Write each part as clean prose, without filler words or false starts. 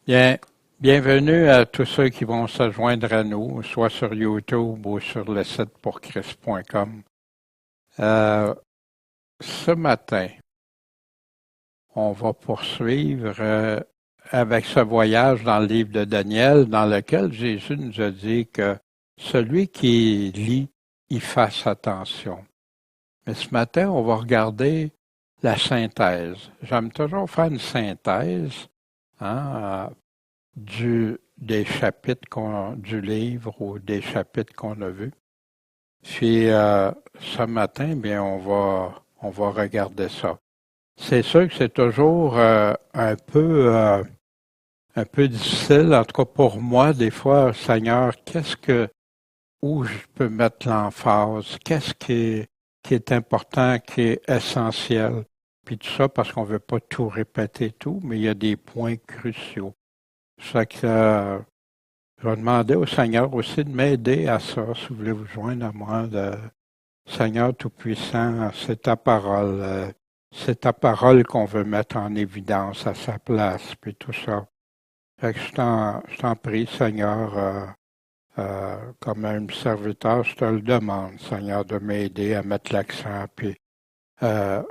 Bien, bienvenue à tous ceux qui vont se joindre à nous, soit sur YouTube ou sur le site pourchrist.com. Ce matin, on va poursuivre avec ce voyage dans le livre de Daniel, dans lequel Jésus nous a dit que celui qui lit, y fasse attention. Mais ce matin, on va regarder la synthèse. J'aime toujours faire une synthèse des chapitres du livre ou des chapitres qu'on a vus. Puis ce matin, bien, on va regarder ça. C'est sûr que c'est toujours un peu difficile, en tout cas pour moi, des fois, Seigneur, où je peux mettre l'emphase, qu'est-ce qui est important, qui est essentiel. Puis tout ça parce qu'on ne veut pas tout répéter tout, mais il y a des points cruciaux. Ça que je vais demander au Seigneur aussi de m'aider à ça, si vous voulez vous joindre à moi. Seigneur Tout-Puissant, c'est ta parole. C'est ta parole qu'on veut mettre en évidence à sa place, puis tout ça. Fait que je t'en prie, Seigneur, comme un serviteur, je te le demande, Seigneur, de m'aider à mettre l'accent, puis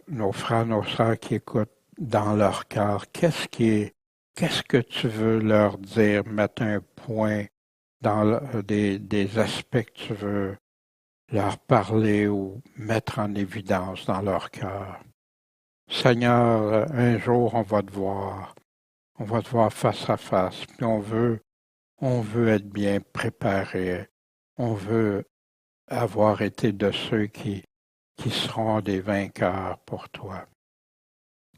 nos frères, nos sœurs qui écoutent dans leur cœur, qu'est-ce que tu veux leur dire, mettre un point dans des aspects que tu veux leur parler ou mettre en évidence dans leur cœur. Seigneur, un jour on va te voir face à face, puis on veut être bien préparé, on veut avoir été de ceux qui seront des vainqueurs pour toi.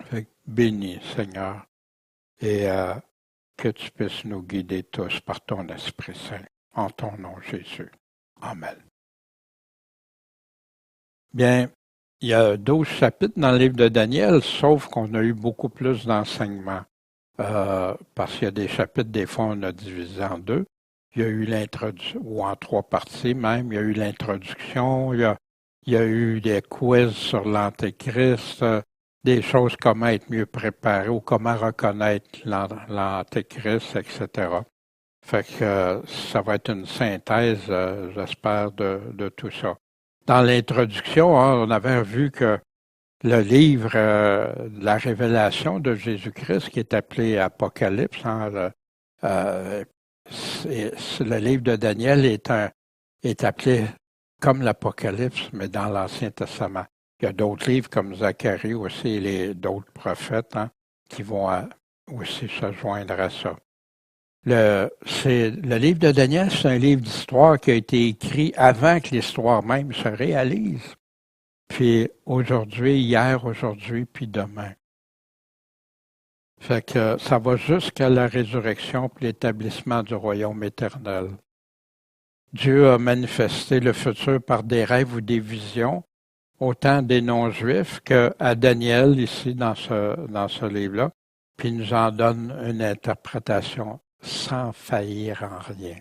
Fait que bénis, Seigneur, et que tu puisses nous guider tous par ton Esprit Saint. En ton nom, Jésus. Amen. Bien, il y a 12 chapitres dans le livre de Daniel, sauf qu'on a eu beaucoup plus d'enseignements. Parce qu'il y a des chapitres, des fois, on a divisé en deux. Il y a eu l'introduction, ou en trois parties même. Il y a eu l'introduction, il y a eu des quiz sur l'Antéchrist, des choses comment être mieux préparé ou comment reconnaître l'Antéchrist, etc. Fait que ça va être une synthèse, j'espère, de tout ça. Dans l'introduction, on avait vu que le livre de la révélation de Jésus-Christ, qui est appelé Apocalypse, le livre de Daniel est appelé comme l'Apocalypse, mais dans l'Ancien Testament. Il y a d'autres livres comme Zacharie aussi et d'autres prophètes qui vont aussi se joindre à ça. Le livre de Daniel, c'est un livre d'histoire qui a été écrit avant que l'histoire même se réalise. Puis hier, aujourd'hui, puis demain. Fait que ça va jusqu'à la résurrection puis l'établissement du royaume éternel. Dieu a manifesté le futur par des rêves ou des visions, autant des non-juifs qu'à Daniel, ici, dans ce livre-là, puis il nous en donne une interprétation sans faillir en rien.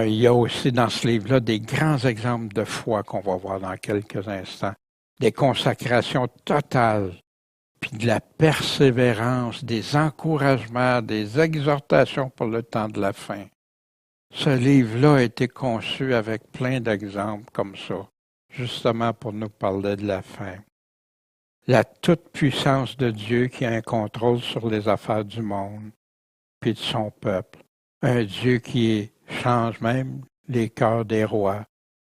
Il y a aussi dans ce livre-là des grands exemples de foi qu'on va voir dans quelques instants, des consacrations totales, puis de la persévérance, des encouragements, des exhortations pour le temps de la fin. Ce livre-là a été conçu avec plein d'exemples comme ça, justement pour nous parler de la fin. La toute-puissance de Dieu qui a un contrôle sur les affaires du monde, puis de son peuple. Un Dieu qui change même les cœurs des rois,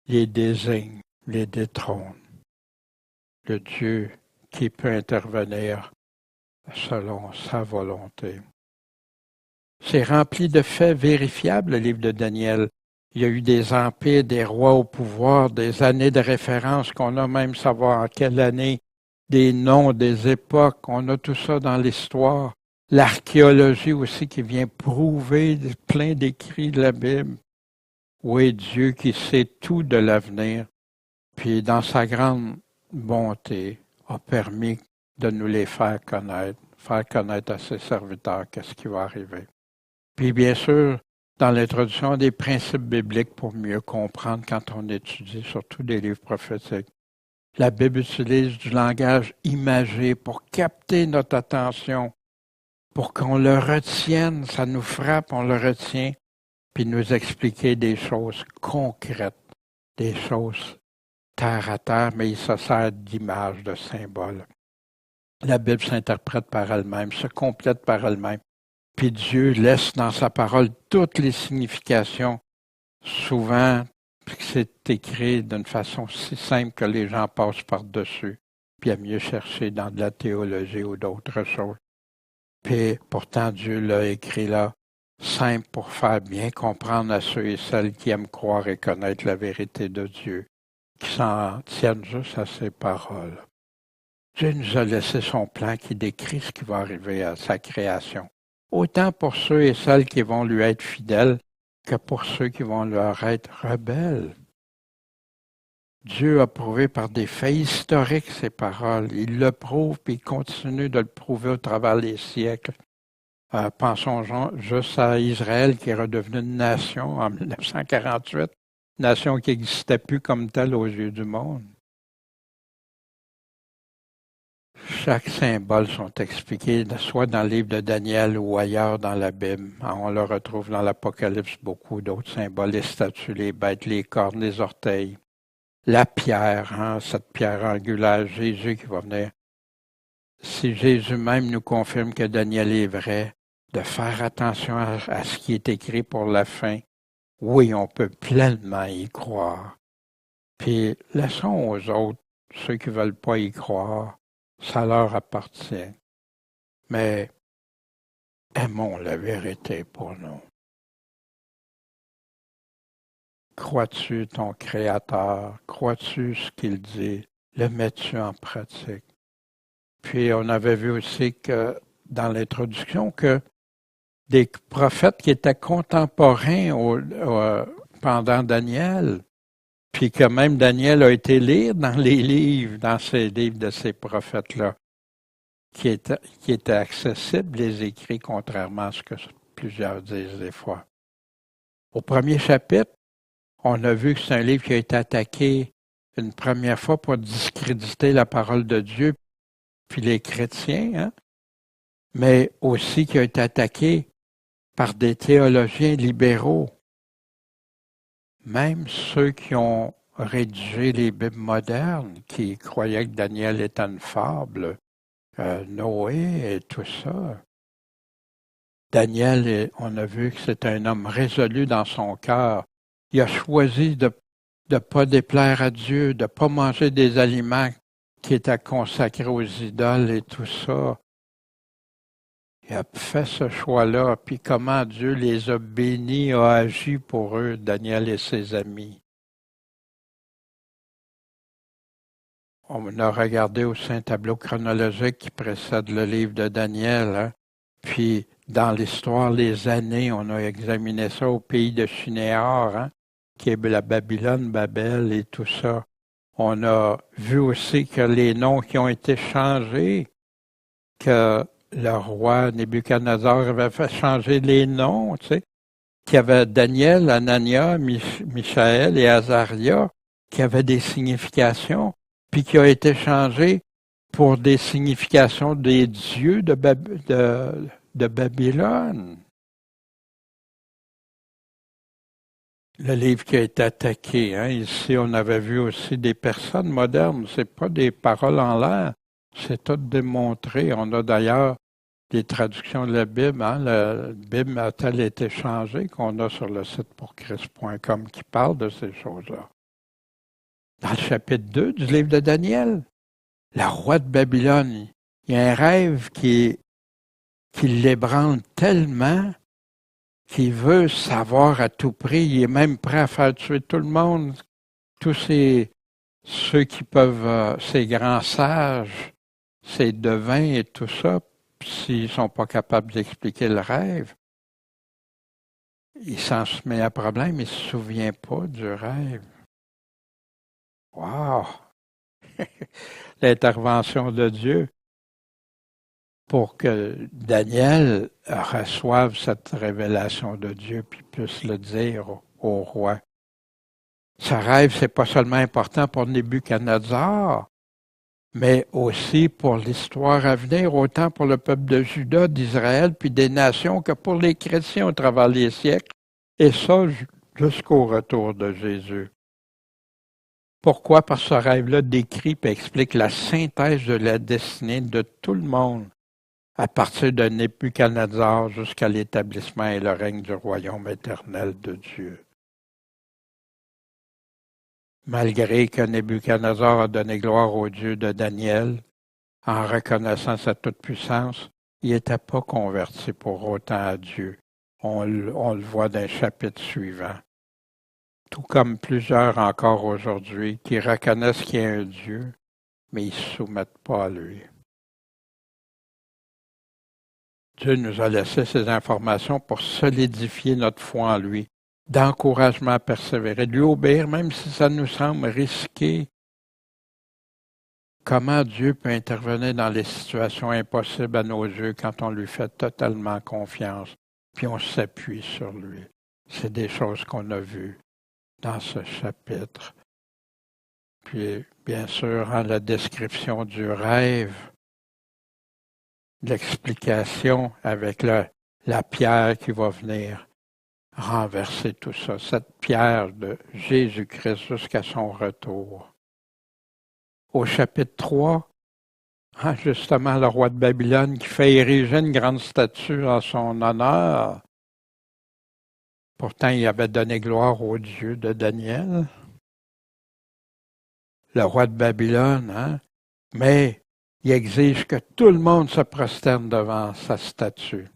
les désigne, les détrône. Le Dieu qui peut intervenir selon sa volonté. C'est rempli de faits vérifiables, le livre de Daniel. Il y a eu des empires, des rois au pouvoir, des années de référence qu'on a même savoir en quelle année, des noms, des époques, on a tout ça dans l'histoire. L'archéologie aussi qui vient prouver plein d'écrits de la Bible. Oui, Dieu qui sait tout de l'avenir, puis dans sa grande bonté a permis de nous les faire connaître à ses serviteurs qu'est-ce qui va arriver. Puis bien sûr, dans l'introduction, des principes bibliques pour mieux comprendre quand on étudie surtout des livres prophétiques. La Bible utilise du langage imagé pour capter notre attention. pour qu'on le retienne, ça nous frappe, on le retient, puis nous expliquer des choses concrètes, des choses terre à terre, mais il se sert d'images, de symboles. La Bible s'interprète par elle-même, se complète par elle-même. Puis Dieu laisse dans sa parole toutes les significations. Souvent, c'est écrit d'une façon si simple que les gens passent par-dessus, puis à mieux chercher dans de la théologie ou d'autres choses. Puis pourtant, Dieu l'a écrit là, simple pour faire bien comprendre à ceux et celles qui aiment croire et connaître la vérité de Dieu, qui s'en tiennent juste à ses paroles. Dieu nous a laissé son plan qui décrit ce qui va arriver à sa création, autant pour ceux et celles qui vont lui être fidèles que pour ceux qui vont leur être rebelles. Dieu a prouvé par des faits historiques ses paroles. Il le prouve et il continue de le prouver au travers des siècles. Pensons juste à Israël qui est redevenu une nation en 1948, nation qui n'existait plus comme telle aux yeux du monde. Chaque symbole sont expliqués, soit dans le livre de Daniel ou ailleurs dans la Bible. On le retrouve dans l'Apocalypse, beaucoup d'autres symboles, les statues, les bêtes, les cornes, les orteils. La pierre, cette pierre angulaire, Jésus qui va venir. Si Jésus même nous confirme que Daniel est vrai, de faire attention à ce qui est écrit pour la fin, oui, on peut pleinement y croire. Puis laissons aux autres, ceux qui ne veulent pas y croire, ça leur appartient. Mais aimons la vérité pour nous. Crois-tu ton Créateur? Crois-tu ce qu'il dit? Le mets-tu en pratique? Puis on avait vu aussi que dans l'introduction que des prophètes qui étaient contemporains pendant Daniel, puis que même Daniel a été lire dans les livres, dans ces livres de ces prophètes-là, qui étaient accessibles, les écrits, contrairement à ce que plusieurs disent des fois. Au premier chapitre, on a vu que c'est un livre qui a été attaqué une première fois pour discréditer la parole de Dieu, puis les chrétiens, mais aussi qui a été attaqué par des théologiens libéraux. Même ceux qui ont rédigé les Bibles modernes, qui croyaient que Daniel était une fable, Noé et tout ça. Daniel, on a vu que c'est un homme résolu dans son cœur. Il a choisi de ne pas déplaire à Dieu, de ne pas manger des aliments qui étaient consacrés aux idoles et tout ça. Il a fait ce choix-là, puis comment Dieu les a bénis, a agi pour eux, Daniel et ses amis. On a regardé aussi un tableau chronologique qui précède le livre de Daniel, Puis, dans l'histoire, les années, on a examiné ça au pays de Shinéar, qui est la Babylone, Babel et tout ça. On a vu aussi que les noms qui ont été changés, que le roi Nebuchadnezzar avait fait changer les noms, tu sais, qu'il y avait Daniel, Anania, Michaël et Azaria, qui avaient des significations, puis qui ont été changés pour des significations des dieux de Babylone. Le livre qui a été attaqué, ici on avait vu aussi des personnes modernes, c'est pas des paroles en l'air, c'est tout démontré. On a d'ailleurs des traductions de la Bible, la Bible a-t-elle été changée qu'on a sur le site pourchrist.com qui parle de ces choses-là. Dans le chapitre 2 du livre de Daniel, le roi de Babylone, il y a un rêve qui l'ébranle tellement qu'il veut savoir à tout prix. Il est même prêt à faire tuer tout le monde, tous ceux qui peuvent, ces grands sages, ces devins et tout ça, s'ils ne sont pas capables d'expliquer le rêve. Il s'en se met à problème, il ne se souvient pas du rêve. Wow! L'intervention de Dieu pour que Daniel reçoive cette révélation de Dieu puis puisse le dire au roi. Ce rêve, c'est pas seulement important pour Nebuchadnezzar, mais aussi pour l'histoire à venir, autant pour le peuple de Juda, d'Israël, puis des nations, que pour les chrétiens au travers des siècles, et ça jusqu'au retour de Jésus. Pourquoi? Parce que ce rêve-là décrit et explique la synthèse de la destinée de tout le monde, à partir de Nebuchadnezzar jusqu'à l'établissement et le règne du royaume éternel de Dieu. Malgré que Nebuchadnezzar a donné gloire au Dieu de Daniel, en reconnaissant sa toute-puissance, il n'était pas converti pour autant à Dieu. On le voit dans le chapitre suivant. Tout comme plusieurs encore aujourd'hui qui reconnaissent qu'il y a un Dieu, mais ils ne se soumettent pas à lui. Dieu nous a laissé ces informations pour solidifier notre foi en lui, d'encouragement à persévérer, de lui obéir, même si ça nous semble risqué. Comment Dieu peut intervenir dans les situations impossibles à nos yeux quand on lui fait totalement confiance, puis on s'appuie sur lui. C'est des choses qu'on a vues dans ce chapitre. Puis, bien sûr, la description du rêve, l'explication avec la pierre qui va venir renverser tout ça, cette pierre de Jésus-Christ jusqu'à son retour. Au chapitre 3, justement, le roi de Babylone qui fait ériger une grande statue en son honneur. Pourtant, il avait donné gloire au Dieu de Daniel. Le roi de Babylone, mais il exige que tout le monde se prosterne devant sa statue.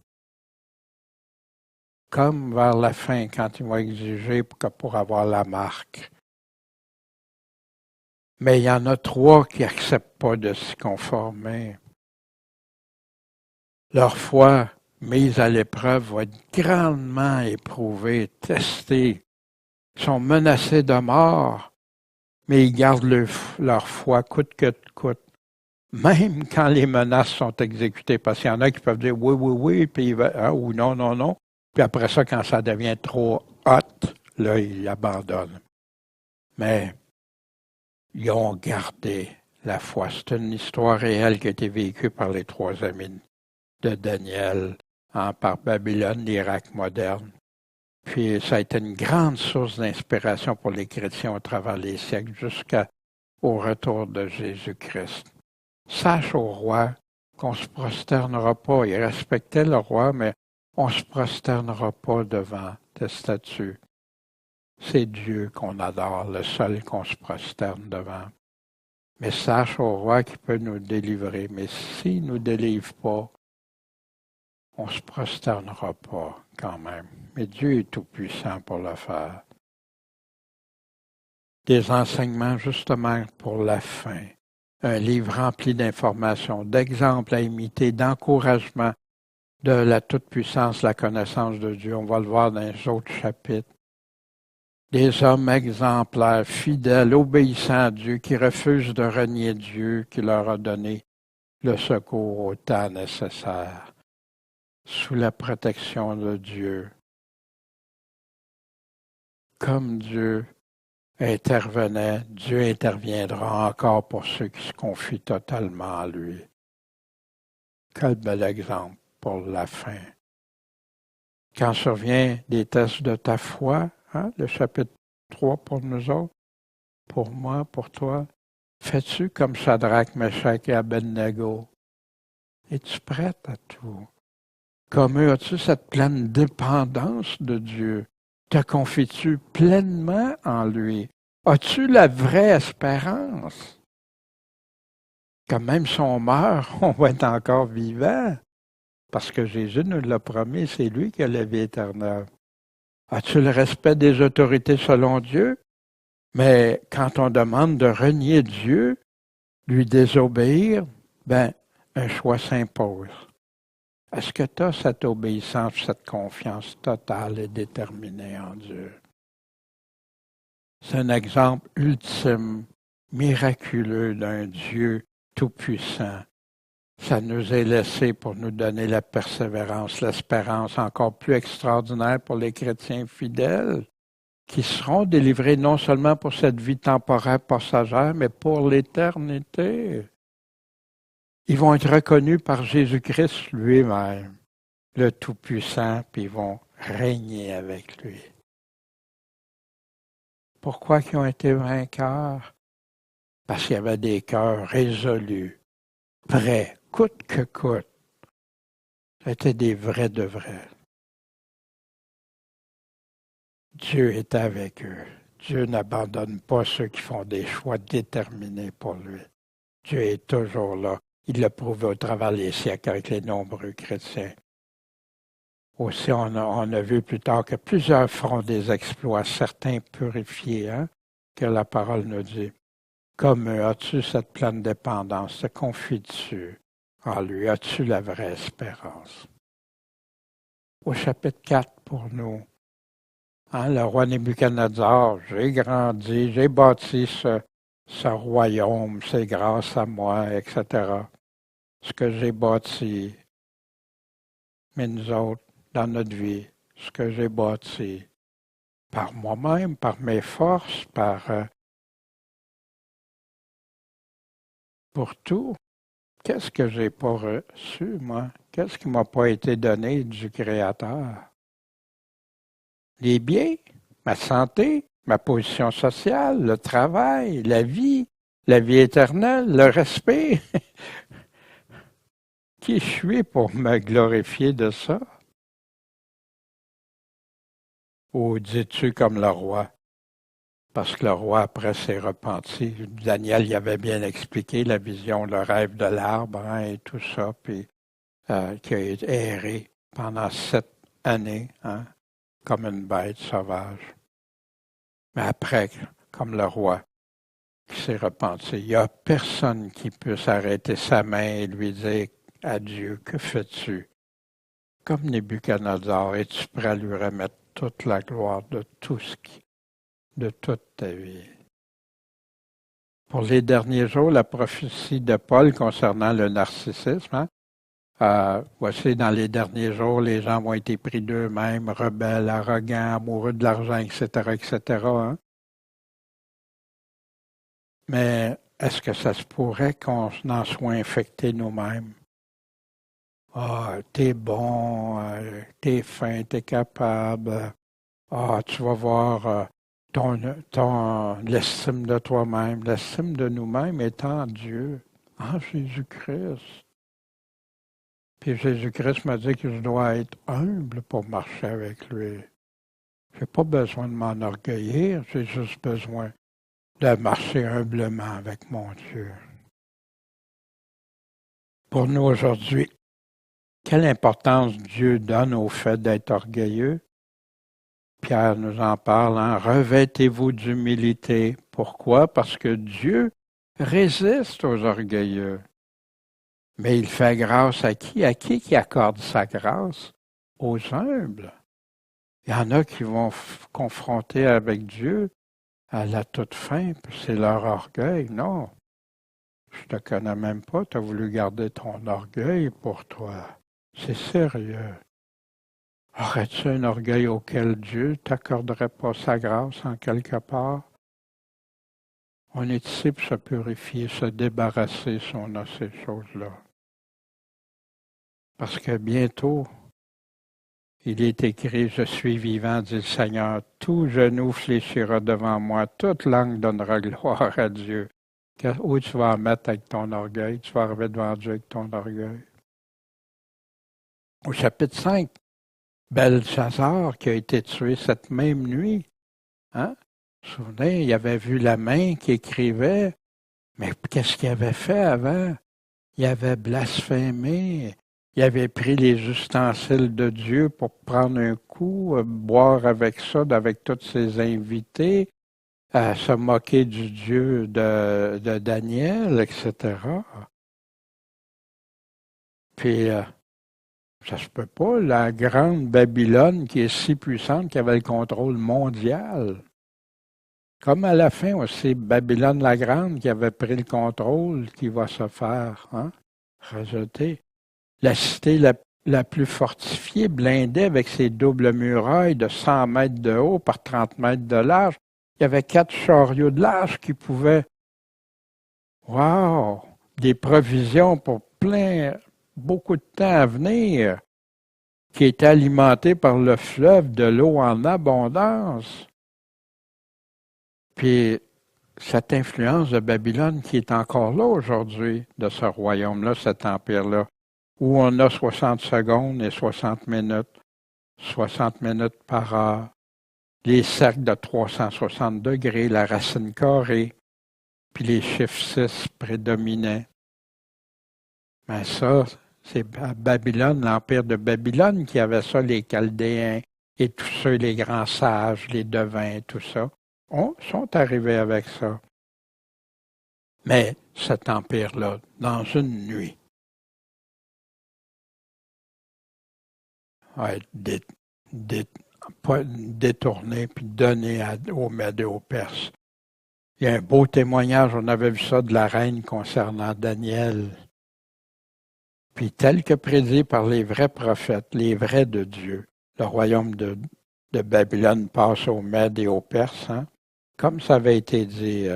Comme vers la fin, quand il va exiger pour avoir la marque. Mais il y en a 3 qui n'acceptent pas de s'y conformer. Leur foi mise à l'épreuve va être grandement éprouvée, testée. Ils sont menacés de mort, mais ils gardent leur foi coûte que coûte. Même quand les menaces sont exécutées, parce qu'il y en a qui peuvent dire oui, oui, oui, puis ou non, non, non. Puis après ça, quand ça devient trop hot, là, ils abandonnent. Mais ils ont gardé la foi. C'est une histoire réelle qui a été vécue par les 3 amis de Daniel, par Babylone, l'Irak moderne. Puis ça a été une grande source d'inspiration pour les chrétiens au travers des siècles jusqu'au retour de Jésus-Christ. Sache au roi qu'on ne se prosternera pas. Il respectait le roi, mais on ne se prosternera pas devant tes statues. C'est Dieu qu'on adore, le seul qu'on se prosterne devant. Mais sache au roi qu'il peut nous délivrer. Mais s'il ne nous délivre pas, on ne se prosternera pas quand même. Mais Dieu est tout-puissant pour le faire. Des enseignements justement pour la fin. Un livre rempli d'informations, d'exemples à imiter, d'encouragement de la toute-puissance, la connaissance de Dieu. On va le voir dans les autres chapitres. Des hommes exemplaires, fidèles, obéissants à Dieu, qui refusent de renier Dieu, qui leur a donné le secours au temps nécessaire, sous la protection de Dieu. Comme Dieu intervenait, Dieu interviendra encore pour ceux qui se confient totalement à lui. Quel bel exemple pour la fin. Quand survient des tests de ta foi, le chapitre 3 pour nous autres, pour moi, pour toi, fais-tu comme Shadrach, Meshach et Abednego? Es-tu prête à tout? Comme eux, as-tu cette pleine dépendance de Dieu? Te confies-tu pleinement en lui? As-tu la vraie espérance? Que même si on meurt, on va être encore vivant. Parce que Jésus nous l'a promis, c'est lui qui a la vie éternelle. As-tu le respect des autorités selon Dieu? Mais quand on demande de renier Dieu, lui désobéir, un choix s'impose. Est-ce que tu as cette obéissance, cette confiance totale et déterminée en Dieu? C'est un exemple ultime, miraculeux d'un Dieu tout-puissant. Ça nous est laissé pour nous donner la persévérance, l'espérance encore plus extraordinaire pour les chrétiens fidèles qui seront délivrés non seulement pour cette vie temporaire passagère, mais pour l'éternité. Ils vont être reconnus par Jésus-Christ lui-même, le Tout-Puissant, puis ils vont régner avec lui. Pourquoi ils ont été vainqueurs? Parce qu'il y avait des cœurs résolus, prêts, coûte que coûte. C'était des vrais de vrais. Dieu est avec eux. Dieu n'abandonne pas ceux qui font des choix déterminés pour lui. Dieu est toujours là. Il l'a prouvé au travers des siècles avec les nombreux chrétiens. Aussi, on a vu plus tard que plusieurs feront des exploits, certains purifiés, que la parole nous dit. Comme eux, as-tu cette pleine dépendance? Te confies-tu en lui? As-tu la vraie espérance? Au chapitre 4 pour nous, le roi Nebuchadnezzar, j'ai grandi, j'ai bâti ce royaume, c'est grâce à moi, etc. Ce que j'ai bâti, mais nous autres, dans notre vie, ce que j'ai bâti, par moi-même, par mes forces, pour tout. Qu'est-ce que j'ai pas reçu, moi? Qu'est-ce qui m'a pas été donné du Créateur? Les biens, ma santé, ma position sociale, le travail, la vie éternelle, le respect. Qui je suis pour me glorifier de ça? Ou dis-tu comme le roi? Parce que le roi, après, s'est repenti. Daniel y avait bien expliqué la vision, le rêve de l'arbre et tout ça, puis qui a été erré pendant 7 années, comme une bête sauvage. Mais après, comme le roi qui s'est repenti, il n'y a personne qui puisse arrêter sa main et lui dire à Dieu, que fais-tu? Comme Nebuchadnezzar, es-tu prêt à lui remettre toute la gloire de de toute ta vie? Pour les derniers jours, la prophétie de Paul concernant le narcissisme, voici, dans les derniers jours, les gens vont être pris d'eux-mêmes, rebelles, arrogants, amoureux de l'argent, etc., etc. Mais est-ce que ça se pourrait qu'on en soit infecté nous-mêmes? T'es bon, t'es fin, t'es capable. Tu vas voir l'estime de toi-même. L'estime de nous-mêmes est en Dieu, en Jésus-Christ. Puis Jésus-Christ m'a dit que je dois être humble pour marcher avec lui. Je n'ai pas besoin de m'enorgueillir, j'ai juste besoin de marcher humblement avec mon Dieu. Pour nous aujourd'hui, quelle importance Dieu donne au fait d'être orgueilleux? Pierre nous en parle, revêtez-vous d'humilité. Pourquoi? Parce que Dieu résiste aux orgueilleux. Mais il fait grâce à qui? À qui accorde sa grâce? Aux humbles. Il y en a qui vont confronter avec Dieu à la toute fin, puis c'est leur orgueil. Non, je te connais même pas, tu as voulu garder ton orgueil pour toi. C'est sérieux. Aurais-tu un orgueil auquel Dieu t'accorderait pas sa grâce en quelque part? On est ici pour se purifier, se débarrasser si on a ces choses-là. Parce que bientôt, il est écrit, je suis vivant, dit le Seigneur, tout genou fléchira devant moi, toute langue donnera gloire à Dieu. Où tu vas en mettre avec ton orgueil? Tu vas arriver devant Dieu avec ton orgueil. Au chapitre 5, Belshazzar qui a été tué cette même nuit. Vous vous souvenez, il avait vu la main qui écrivait, mais qu'est-ce qu'il avait fait avant? Il avait blasphémé, il avait pris les ustensiles de Dieu pour prendre un coup, boire avec ça, avec tous ses invités, se moquer du Dieu de Daniel, etc. Puis, ça se peut pas, la grande Babylone qui est si puissante qui avait le contrôle mondial. Comme à la fin aussi, Babylone la Grande qui avait pris le contrôle, qui va se faire rejeter. La cité la plus fortifiée, blindée avec ses doubles murailles de 100 mètres de haut par 30 mètres de large. Il y avait 4 chariots de large qui pouvaient, des provisions pour beaucoup de temps à venir, qui était alimenté par le fleuve de l'eau en abondance. Puis cette influence de Babylone qui est encore là aujourd'hui, de ce royaume-là, cet empire-là, où on a 60 secondes et 60 minutes par heure, les cercles de 360 degrés, la racine carrée, puis les chiffres 6 prédominaient. Mais ça, c'est Babylone, l'empire de Babylone qui avait ça, les Chaldéens et tous ceux, les grands sages, les devins, tout ça, sont arrivés avec ça. Mais cet empire-là, dans une nuit, va être détourné puis donné aux Mèdes et aux Perses. Il y a un beau témoignage, on avait vu ça de la reine concernant Daniel. Puis tel que prédit par les vrais prophètes, les vrais de Dieu, le royaume de Babylone passe aux Mèdes et aux Perses, hein, comme ça avait été dit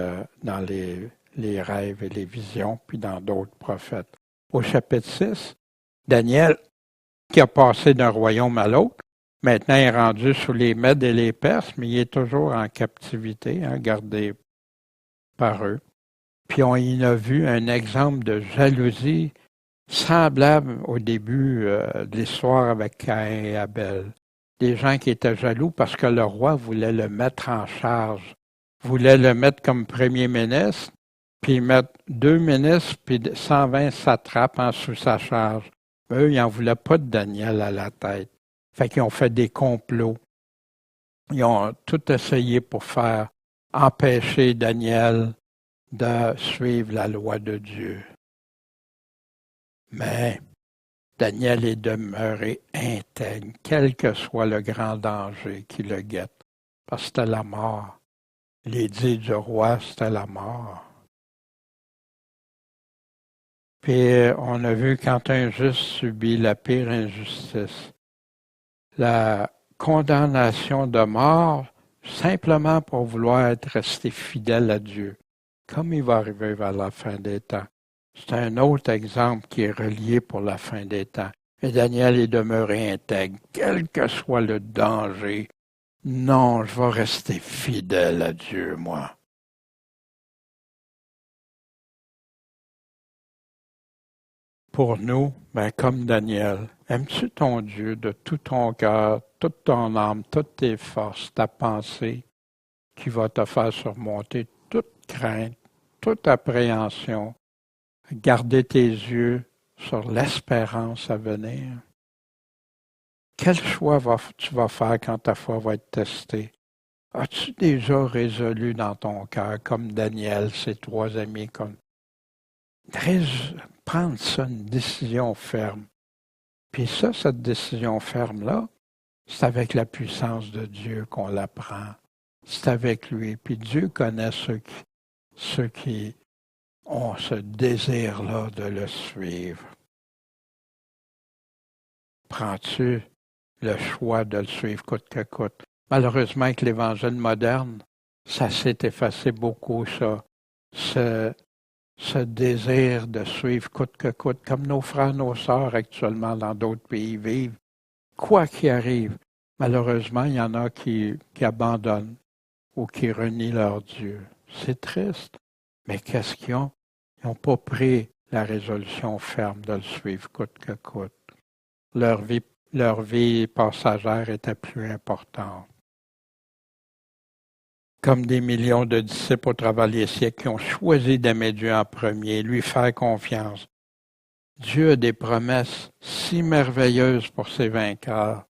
dans les rêves et les visions, puis dans d'autres prophètes. Au chapitre 6, Daniel, qui a passé d'un royaume à l'autre, maintenant est rendu sous les Mèdes et les Perses, mais il est toujours en captivité, hein, gardé par eux. Puis on y a vu un exemple de jalousie semblable au début de l'histoire avec Caïn et Abel. Des gens qui étaient jaloux parce que le roi voulait le mettre en charge, voulait le mettre comme premier ministre, puis mettre 2 ministres, puis 120 satrapes en sous sa charge. Eux, ils n'en voulaient pas de Daniel à la tête. Fait qu'ils ont fait des complots. Ils ont tout essayé pour faire empêcher Daniel de suivre la loi de Dieu. Mais Daniel est demeuré intègre, quel que soit le grand danger qui le guette, parce que c'était la mort. L'édit du roi, c'était la mort. Puis on a vu quand un juste subit la pire injustice, la condamnation de mort, simplement pour vouloir être resté fidèle à Dieu, comme il va arriver vers la fin des temps. C'est un autre exemple qui est relié pour la fin des temps. Et Daniel est demeuré intègre, quel que soit le danger. Non, je vais rester fidèle à Dieu, moi. Pour nous, comme Daniel, aimes-tu ton Dieu de tout ton cœur, toute ton âme, toutes tes forces, ta pensée, qui va te faire surmonter toute crainte, toute appréhension, garder tes yeux sur l'espérance à venir? Quel choix tu vas faire quand ta foi va être testée? As-tu déjà résolu dans ton cœur, comme Daniel, ses 3 amis, prendre ça, une décision ferme? Puis ça, cette décision ferme-là, c'est avec la puissance de Dieu qu'on la prend. C'est avec lui. Puis Dieu connaît ceux qui ont ce désir-là de le suivre. Prends-tu le choix de le suivre coûte que coûte? Malheureusement, avec l'Évangile moderne, ça s'est effacé beaucoup, ça. Ce désir de suivre coûte que coûte, comme nos frères, nos sœurs actuellement dans d'autres pays vivent. Quoi qu'il arrive, malheureusement, il y en a qui abandonnent ou qui renient leur Dieu. C'est triste. Mais qu'est-ce qu'ils ont? Ils n'ont pas pris la résolution ferme de le suivre coûte que coûte. Leur vie passagère était plus importante. Comme des millions de disciples au travers des siècles qui ont choisi d'aimer Dieu en premier, lui faire confiance. Dieu a des promesses si merveilleuses pour ses vainqueurs.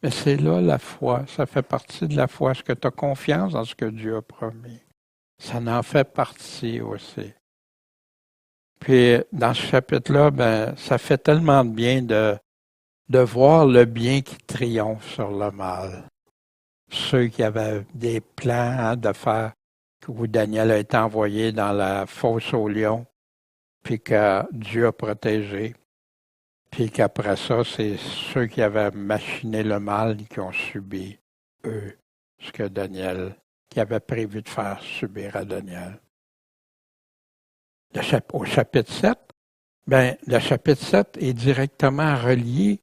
Mais c'est là la foi, ça fait partie de la foi. Est-ce que tu as confiance dans ce que Dieu a promis? Ça en fait partie aussi. Puis dans ce chapitre-là, ça fait tellement de bien de voir le bien qui triomphe sur le mal. Ceux qui avaient des plans de faire, où Daniel a été envoyé dans la fosse aux lions, puis que Dieu a protégé, puis qu'après ça, c'est ceux qui avaient machiné le mal qui ont subi, eux, ce que Daniel, qui avait prévu de faire subir à Daniel. Au chapitre 7, Bien, le chapitre 7 est directement relié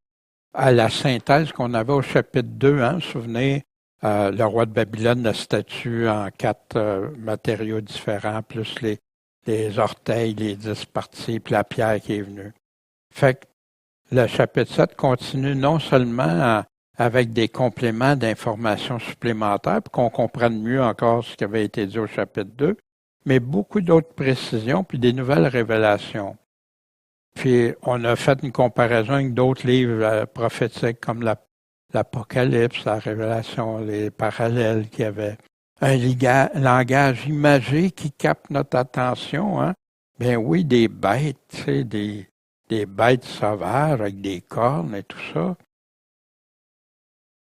à la synthèse qu'on avait au chapitre 2. Hein? Vous vous souvenez, le roi de Babylone, la statue en 4 matériaux différents, plus les orteils, les 10 parties, puis la pierre qui est venue. Fait que le chapitre 7 continue non seulement avec des compléments d'informations supplémentaires pour qu'on comprenne mieux encore ce qui avait été dit au chapitre 2, mais beaucoup d'autres précisions puis des nouvelles révélations. Puis on a fait une comparaison avec d'autres livres prophétiques comme l'Apocalypse, la Révélation, les parallèles qui avaient un langage imagé qui capte notre attention. Hein? Bien oui, des bêtes, tu sais, des bêtes sauvages avec des cornes et tout ça.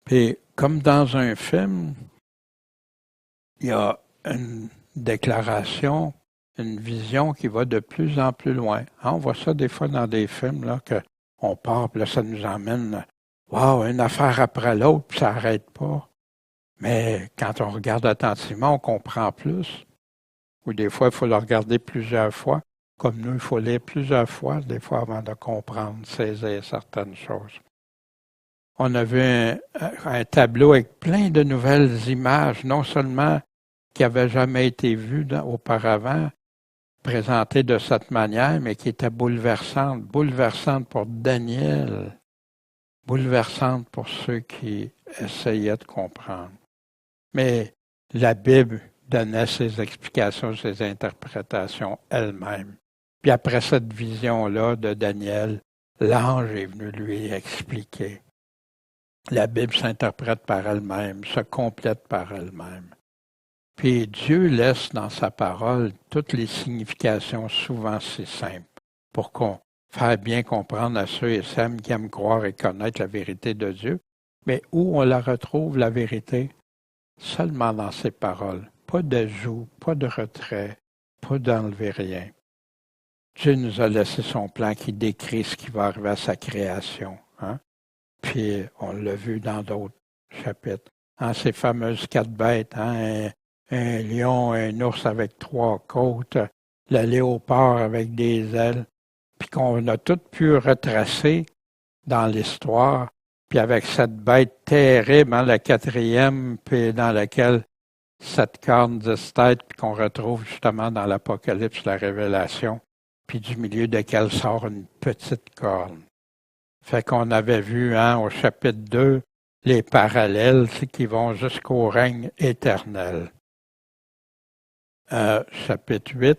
Puis comme dans un film, il y a une déclaration, une vision qui va de plus en plus loin. Hein, on voit ça des fois dans des films, là, qu'on part, puis là, ça nous emmène, wow, une affaire après l'autre, puis ça n'arrête pas. Mais quand on regarde attentivement, on comprend plus. Ou des fois, il faut le regarder plusieurs fois. Comme nous, il faut lire plusieurs fois, des fois, avant de comprendre, saisir certaines choses. On a vu un tableau avec plein de nouvelles images, non seulement qui n'avaient jamais été vues auparavant, présentées de cette manière, mais qui étaient bouleversantes. Bouleversantes pour Daniel, bouleversantes pour ceux qui essayaient de comprendre. Mais la Bible donnait ses explications, ses interprétations elle-même. Puis après cette vision-là de Daniel, l'ange est venu lui expliquer. La Bible s'interprète par elle-même, se complète par elle-même. Puis Dieu laisse dans sa parole toutes les significations souvent si simples pour qu'on fasse bien comprendre à ceux et celles qui aiment croire et connaître la vérité de Dieu. Mais où on la retrouve, la vérité? Seulement dans ses paroles. Pas d'ajout, pas de retrait, pas d'enlever rien. Dieu nous a laissé son plan qui décrit ce qui va arriver à sa création. Hein? Puis on l'a vu dans d'autres chapitres. Hein, ces fameuses 4 bêtes, hein, un lion, un ours avec 3 côtes, le léopard avec des ailes, puis qu'on a tout pu retracer dans l'histoire, puis avec cette bête terrible, hein, la 4e, puis dans laquelle 7 cornes, 10 têtes, puis qu'on retrouve justement dans l'Apocalypse, la Révélation, puis du milieu desquelles sort une petite corne. Fait qu'on avait vu hein, au chapitre 2 les parallèles qui vont jusqu'au règne éternel. Chapitre 8,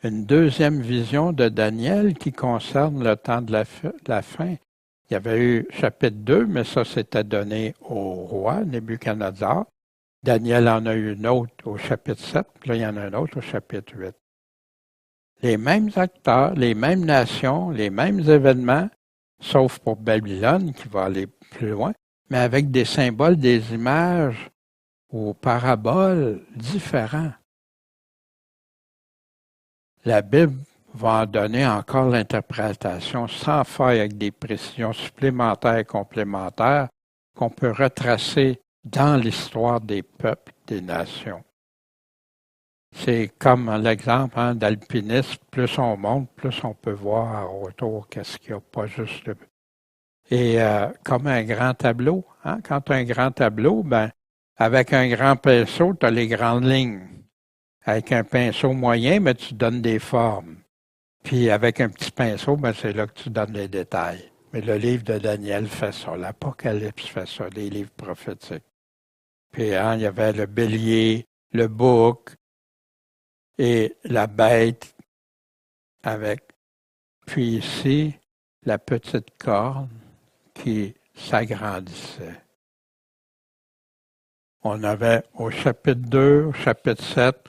une deuxième vision de Daniel qui concerne le temps de la fin. Il y avait eu chapitre 2, mais ça s'était donné au roi Nebuchadnezzar. Daniel en a eu une autre au chapitre 7, puis là il y en a une autre au chapitre 8. Les mêmes acteurs, les mêmes nations, les mêmes événements, sauf pour Babylone qui va aller plus loin, mais avec des symboles, des images ou paraboles différents. La Bible va en donner encore l'interprétation sans faille avec des précisions supplémentaires et complémentaires qu'on peut retracer dans l'histoire des peuples, des nations. C'est comme l'exemple hein, d'alpinisme, plus on monte, plus on peut voir autour qu'est-ce qu'il y a, pas juste le... Et comme un grand tableau, hein, quand tu as un grand tableau, ben, avec un grand pinceau, tu as les grandes lignes. Avec un pinceau moyen, ben, tu donnes des formes. Puis avec un petit pinceau, ben, c'est là que tu donnes les détails. Mais le livre de Daniel fait ça, l'Apocalypse fait ça, les livres prophétiques. Puis hein, il y avait le bélier, le bouc et la bête avec. Puis ici, la petite corne qui s'agrandissait. On avait au chapitre 2, au chapitre 7,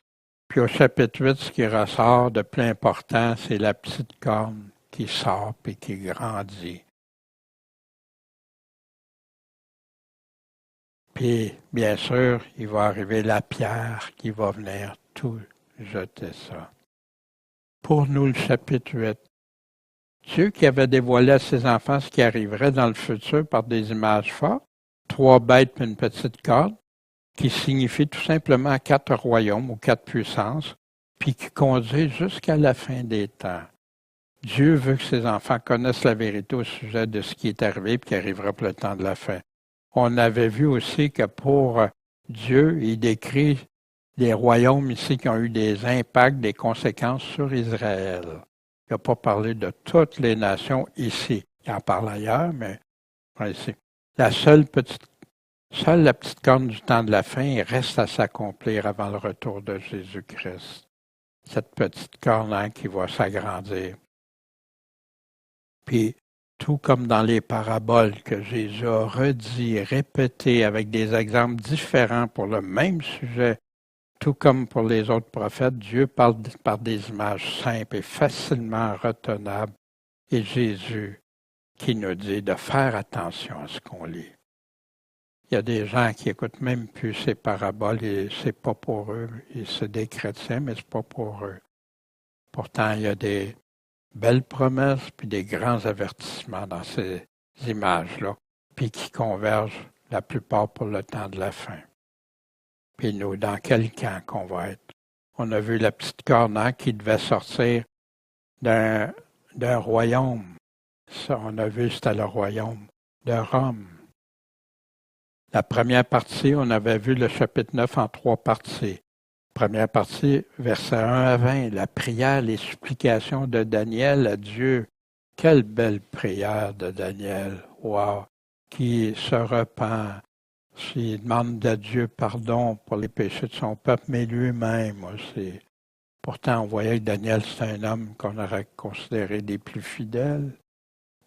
puis au chapitre 8, ce qui ressort de plus important, c'est la petite corne qui sort et qui grandit. Puis, bien sûr, il va arriver la pierre qui va venir tout jeter ça. Pour nous, le chapitre 8, Dieu qui avait dévoilé à ses enfants ce qui arriverait dans le futur par des images fortes, 3 bêtes et une petite corne, qui signifie tout simplement 4 royaumes ou 4 puissances, puis qui conduit jusqu'à la fin des temps. Dieu veut que ses enfants connaissent la vérité au sujet de ce qui est arrivé et qui arrivera pour le temps de la fin. On avait vu aussi que pour Dieu, il décrit les royaumes ici qui ont eu des impacts, des conséquences sur Israël. Il n'a pas parlé de toutes les nations ici. Il en parle ailleurs, mais pas ici. Seule la petite corne du temps de la fin reste à s'accomplir avant le retour de Jésus-Christ. Cette petite corne qui va s'agrandir. Puis, tout comme dans les paraboles que Jésus a redit, répété avec des exemples différents pour le même sujet, tout comme pour les autres prophètes, Dieu parle par des images simples et facilement retenables. Et Jésus qui nous dit de faire attention à ce qu'on lit. Il y a des gens qui n'écoutent même plus ces paraboles et c'est pas pour eux. C'est des chrétiens, mais c'est pas pour eux. Pourtant, il y a des belles promesses puis des grands avertissements dans ces images-là, puis qui convergent la plupart pour le temps de la fin. Puis nous, dans quel camp qu'on va être? On a vu la petite corne qui devait sortir d'un royaume. Ça, on a vu, c'était le royaume de Rome. La première partie, on avait vu le chapitre 9 en 3 parties. Première partie, versets 1 à 20, la prière, les supplications de Daniel à Dieu. Quelle belle prière de Daniel, wow, qui se repent, il demande à Dieu pardon pour les péchés de son peuple, mais lui-même aussi. Pourtant, on voyait que Daniel, c'est un homme qu'on aurait considéré des plus fidèles,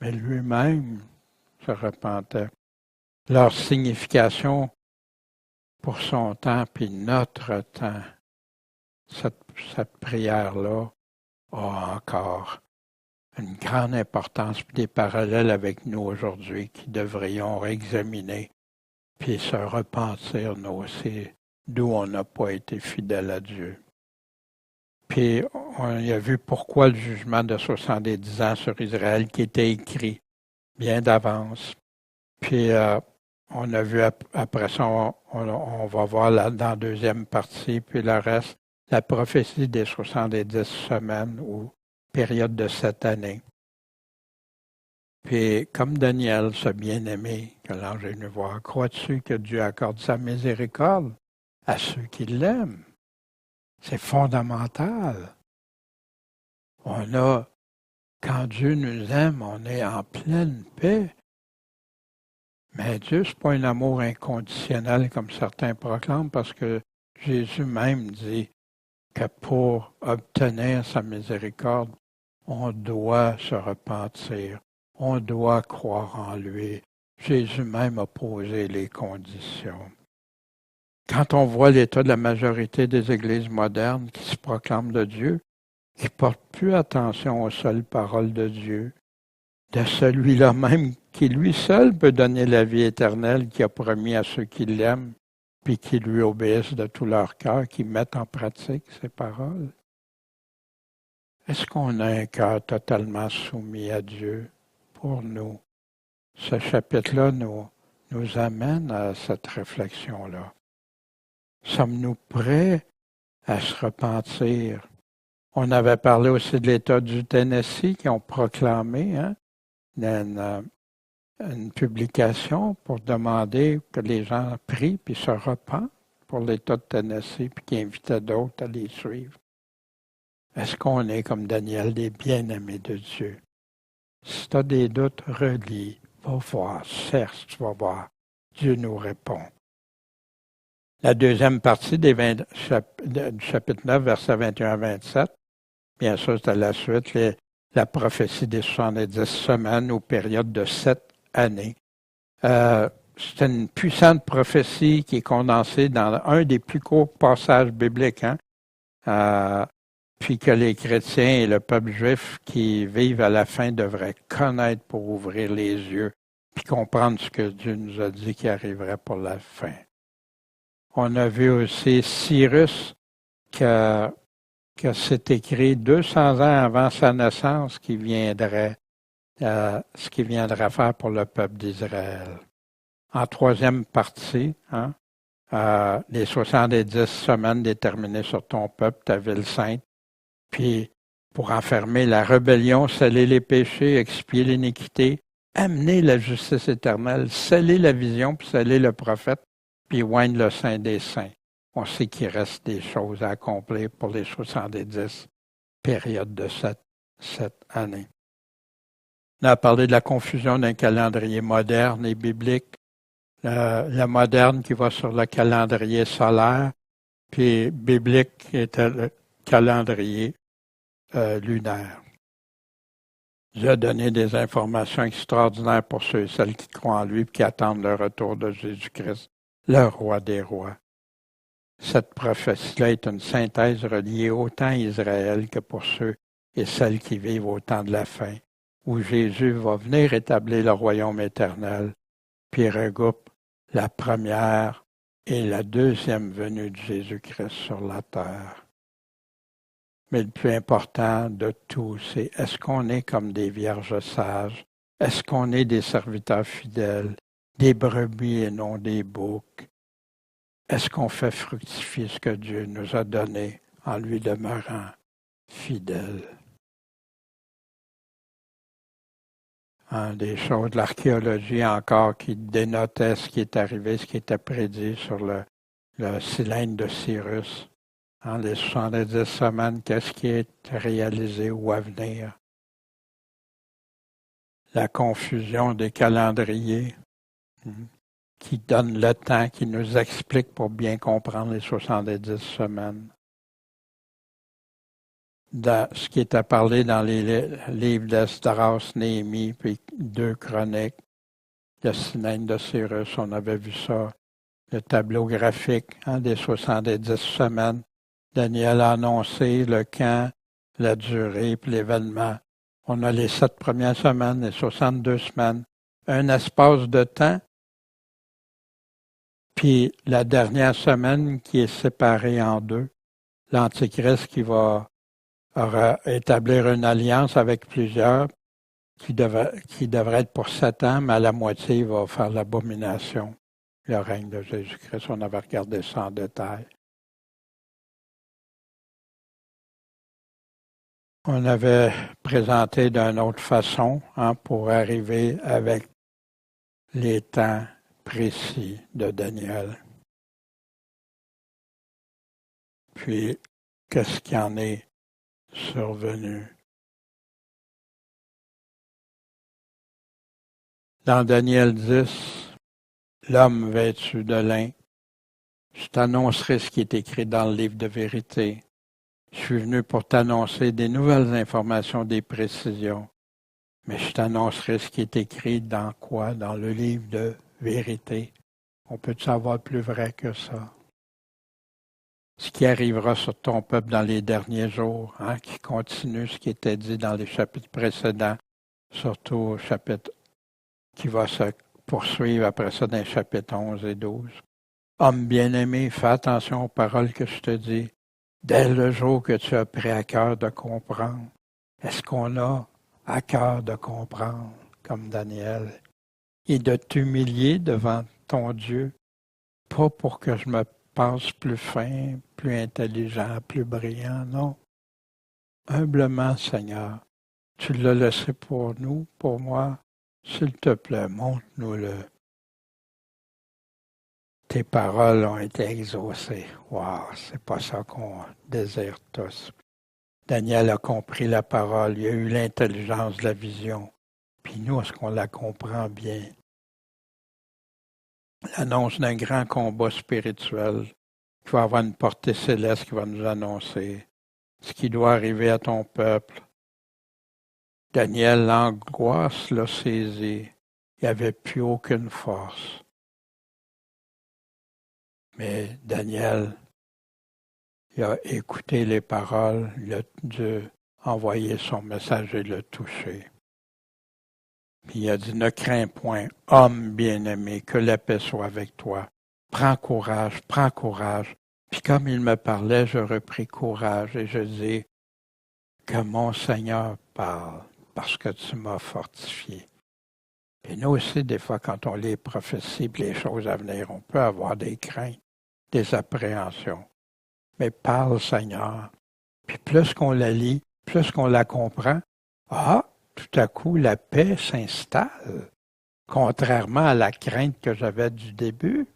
mais lui-même se repentait. Leur signification pour son temps, puis notre temps. Cette prière-là a encore une grande importance, puis des parallèles avec nous aujourd'hui qui devrions réexaminer, puis se repentir, nous aussi, d'où on n'a pas été fidèle à Dieu. Puis on a vu pourquoi le jugement de 70 ans sur Israël qui était écrit bien d'avance. Puis on a vu après ça, on va voir dans la deuxième partie, puis le reste, la prophétie des 70 semaines ou période de 7 années. Puis, comme Daniel, ce bien-aimé que l'ange est venu voir, crois-tu que Dieu accorde sa miséricorde à ceux qui l'aiment? C'est fondamental. Quand Dieu nous aime, on est en pleine paix. Mais Dieu, ce n'est pas un amour inconditionnel comme certains proclament, parce que Jésus même dit que pour obtenir sa miséricorde, on doit se repentir, on doit croire en lui. Jésus même a posé les conditions. Quand on voit l'état de la majorité des églises modernes qui se proclament de Dieu, qui ne portent plus attention aux seules paroles de Dieu, de celui-là même qui lui seul peut donner la vie éternelle, qui a promis à ceux qui l'aiment, puis qui lui obéissent de tout leur cœur, qui mettent en pratique ses paroles. Est-ce qu'on a un cœur totalement soumis à Dieu pour nous? Ce chapitre-là nous amène à cette réflexion-là. Sommes-nous prêts à se repentir? On avait parlé aussi de l'État du Tennessee qui ont proclamé une publication pour demander que les gens prient puis se repentent pour l'État de Tennessee puis qui invitait d'autres à les suivre. Est-ce qu'on est comme Daniel, des bien-aimés de Dieu? Si tu as des doutes, relis, va voir, cherche, tu vas voir. Dieu nous répond. La deuxième partie du chapitre 9, versets 21 à 27, bien sûr, c'est à la suite la prophétie des 70 semaines ou période de 7 années. C'est une puissante prophétie qui est condensée dans un des plus courts passages bibliques, puis que les chrétiens et le peuple juif qui vivent à la fin devraient connaître pour ouvrir les yeux, puis comprendre ce que Dieu nous a dit qui arriverait pour la fin. On a vu aussi Cyrus que c'est écrit 200 ans avant sa naissance ce qu'il viendrait faire pour le peuple d'Israël. En troisième partie, les 70 semaines déterminées sur ton peuple, ta ville sainte, puis pour enfermer la rébellion, sceller les péchés, expier l'iniquité, amener la justice éternelle, sceller la vision, puis sceller le prophète, puis oindre le Saint des Saints. On sait qu'il reste des choses à accomplir pour les 70 périodes de cette année. On a parlé de la confusion d'un calendrier moderne et biblique, le moderne qui va sur le calendrier solaire, puis biblique qui était le calendrier lunaire. Dieu a donné des informations extraordinaires pour ceux et celles qui croient en lui et qui attendent le retour de Jésus-Christ, le roi des rois. Cette prophétie-là est une synthèse reliée autant à Israël que pour ceux et celles qui vivent au temps de la fin, où Jésus va venir établir le royaume éternel, puis regroupe la première et la deuxième venue de Jésus-Christ sur la terre. Mais le plus important de tout, c'est est-ce qu'on est comme des vierges sages? Est-ce qu'on est des serviteurs fidèles, des brebis et non des boucs? Est-ce qu'on fait fructifier ce que Dieu nous a donné en lui demeurant fidèle? Des choses de l'archéologie encore qui dénotaient ce qui est arrivé, ce qui était prédit sur le cylindre de Cyrus. Les 70 semaines, qu'est-ce qui est réalisé ou à venir? La confusion des calendriers qui donne le temps, qui nous explique pour bien comprendre les 70 semaines. Dans ce qui était parlé dans les livres d'Esdras, Néhémie, puis 2 Chroniques, le cylindre de Cyrus, on avait vu ça, le tableau graphique des 70 semaines. Daniel a annoncé le quand, la durée, puis l'événement. On a les 7 premières semaines, les 62 semaines, un espace de temps, puis la dernière semaine qui est séparée en 2. L'Antichrist qui va établir une alliance avec plusieurs, qui devrait être pour 7 ans, mais à la moitié, il va faire l'abomination, le règne de Jésus-Christ. On avait regardé ça en détail. On avait présenté d'une autre façon pour arriver avec les temps précis de Daniel. Puis, qu'est-ce qui en est survenu? Dans Daniel 10, l'homme vêtu de lin, je t'annoncerai ce qui est écrit dans le livre de vérité. Je suis venu pour t'annoncer des nouvelles informations, des précisions. Mais je t'annoncerai ce qui est écrit dans quoi? Dans le livre de vérité. On peut savoir plus vrai que ça? Ce qui arrivera sur ton peuple dans les derniers jours, qui continue ce qui était dit dans les chapitres précédents, surtout au chapitre qui va se poursuivre après ça dans les chapitres 11 et 12. Homme bien-aimé, fais attention aux paroles que je te dis. Dès le jour que tu as pris à cœur de comprendre, est-ce qu'on a à cœur de comprendre, comme Daniel, et de t'humilier devant ton Dieu, pas pour que je me pense plus fin, plus intelligent, plus brillant, non. Humblement, Seigneur, tu l'as laissé pour nous, pour moi. S'il te plaît, montre-nous-le. Tes paroles ont été exaucées. Wow, c'est pas ça qu'on désire tous. Daniel a compris la parole, il a eu l'intelligence de la vision. Puis nous, est-ce qu'on la comprend bien? L'annonce d'un grand combat spirituel qui va avoir une portée céleste qui va nous annoncer ce qui doit arriver à ton peuple. Daniel, l'angoisse l'a saisi. Il n'y avait plus aucune force. Mais Daniel, il a écouté les paroles, Dieu a envoyé son message et l'a touché. Puis il a dit, ne crains point, homme bien-aimé, que la paix soit avec toi. Prends courage, prends courage. Puis comme il me parlait, je repris courage et je dis, que mon Seigneur parle, parce que tu m'as fortifié. Et nous aussi, des fois, quand on lit les prophéties et les choses à venir, on peut avoir des craintes, des appréhensions. Mais parle, Seigneur. Puis plus qu'on la lit, plus plus qu'on la comprend, tout à coup, la paix s'installe, contrairement à la crainte que j'avais du début,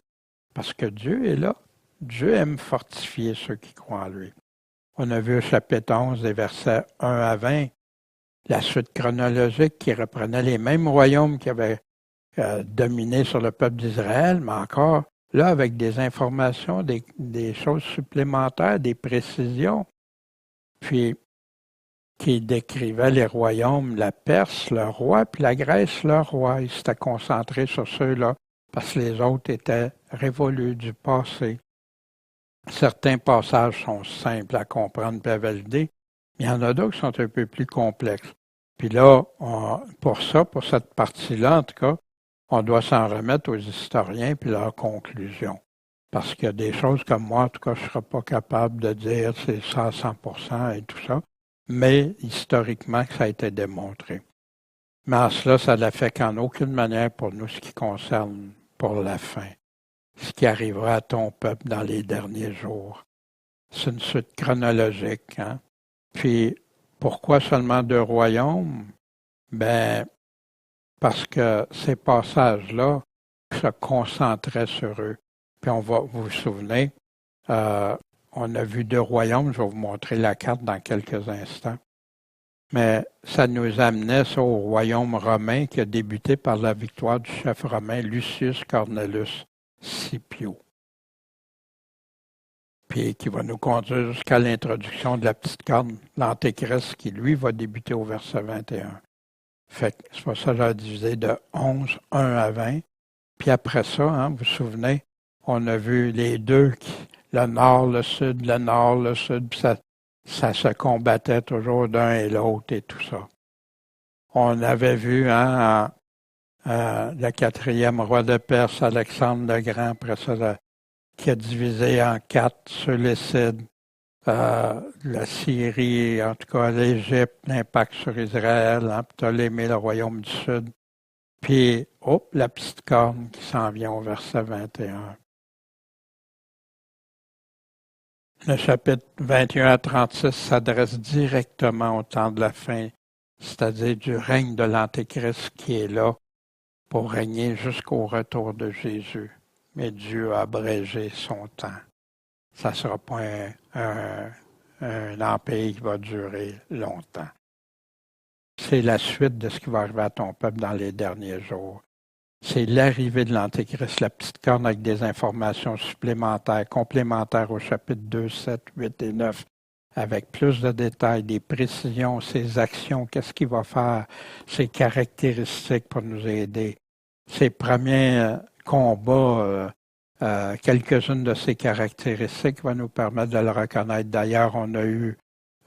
parce que Dieu est là. Dieu aime fortifier ceux qui croient en lui. On a vu au chapitre 11, des versets 1 à 20, la suite chronologique qui reprenait les mêmes royaumes qui avaient dominé sur le peuple d'Israël, mais encore là avec des informations, des choses supplémentaires, des précisions, puis qui décrivait les royaumes, la Perse, leur roi, puis la Grèce, leur roi. Il s'était concentré sur ceux-là, parce que les autres étaient révolus du passé. Certains passages sont simples à comprendre et à valider, mais il y en a d'autres qui sont un peu plus complexes. Puis là, pour cette partie-là, en tout cas, on doit s'en remettre aux historiens puis leurs conclusions. Parce qu'il y a des choses comme moi, en tout cas, je ne serais pas capable de dire c'est ça à 100% et tout ça, mais historiquement, ça a été démontré. Mais en cela, ça n'affecte en aucune manière pour nous ce qui concerne pour la fin, ce qui arrivera à ton peuple dans les derniers jours. C'est une suite chronologique. Hein? Puis, pourquoi seulement 2 royaumes? Ben, parce que ces passages-là se concentraient sur eux. Puis vous vous souvenez, on a vu 2 royaumes, je vais vous montrer la carte dans quelques instants. Mais ça nous amenait ça au royaume romain qui a débuté par la victoire du chef romain Lucius Cornelius Scipio. Puis qui va nous conduire jusqu'à l'introduction de la petite corne, l'Antéchrist, qui lui va débuter au verset 21. Fait que c'est pour ça que j'ai divisé de 11, 1 à 20. Puis après ça, hein, vous vous souvenez, on a vu les deux, le nord, le sud, puis ça se combattait toujours d'un et l'autre et tout ça. On avait vu le 4e roi de Perse, Alexandre le Grand, après ça, qui a divisé en 4 Séleucides, la Syrie, en tout cas l'Égypte, l'impact sur Israël, hein, Ptolémée, le royaume du Sud. Puis, la petite corne qui s'en vient au verset 21. Le chapitre 21 à 36 s'adresse directement au temps de la fin, c'est-à-dire du règne de l'Antéchrist qui est là pour régner jusqu'au retour de Jésus. Mais Dieu a abrégé son temps. Ça ne sera pas un empire qui va durer longtemps. C'est la suite de ce qui va arriver à ton peuple dans les derniers jours. C'est l'arrivée de l'Antéchrist, la petite corne avec des informations supplémentaires, complémentaires au chapitre 2, 7, 8 et 9, avec plus de détails, des précisions, ses actions, qu'est-ce qu'il va faire, ses caractéristiques pour nous aider, ses premiers combats, quelques-unes de ses caractéristiques vont nous permettre de le reconnaître. D'ailleurs, on a eu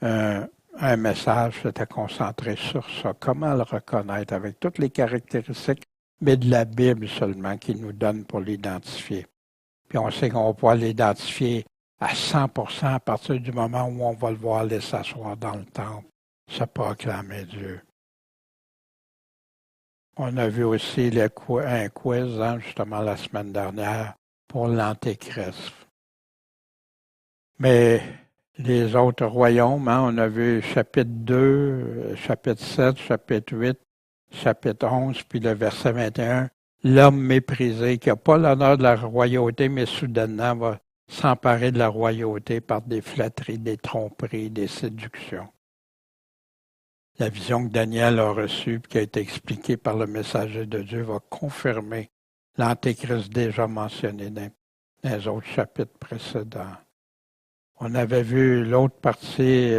un message qui était concentré sur ça, comment le reconnaître avec toutes les caractéristiques, mais de la Bible seulement qui nous donne pour l'identifier. Puis on sait qu'on va pouvoir l'identifier à 100% à partir du moment où on va le voir aller s'asseoir dans le temple, se proclamer Dieu. On a vu aussi un quiz, hein, justement, la semaine dernière, pour l'Antéchrist. Mais les autres royaumes, hein, on a vu chapitre 2, chapitre 7, chapitre 8, chapitre 11, puis le verset 21, l'homme méprisé, qui n'a pas l'honneur de la royauté, mais soudainement va s'emparer de la royauté par des flatteries, des tromperies, des séductions. La vision que Daniel a reçue, qui a été expliquée par le messager de Dieu, va confirmer l'Antéchrist déjà mentionné dans les autres chapitres précédents. On avait vu l'autre partie,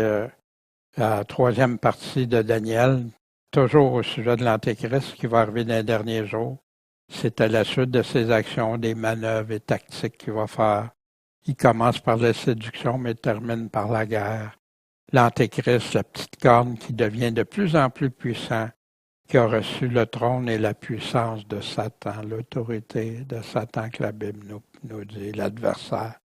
la 3e partie de Daniel, toujours au sujet de l'Antéchrist qui va arriver dans les derniers jours. C'était la suite de ses actions, des manœuvres et tactiques qu'il va faire. Il commence par la séduction, mais termine par la guerre. L'Antéchrist, la petite corne qui devient de plus en plus puissant, qui a reçu le trône et la puissance de Satan, l'autorité de Satan que la Bible nous dit, l'adversaire.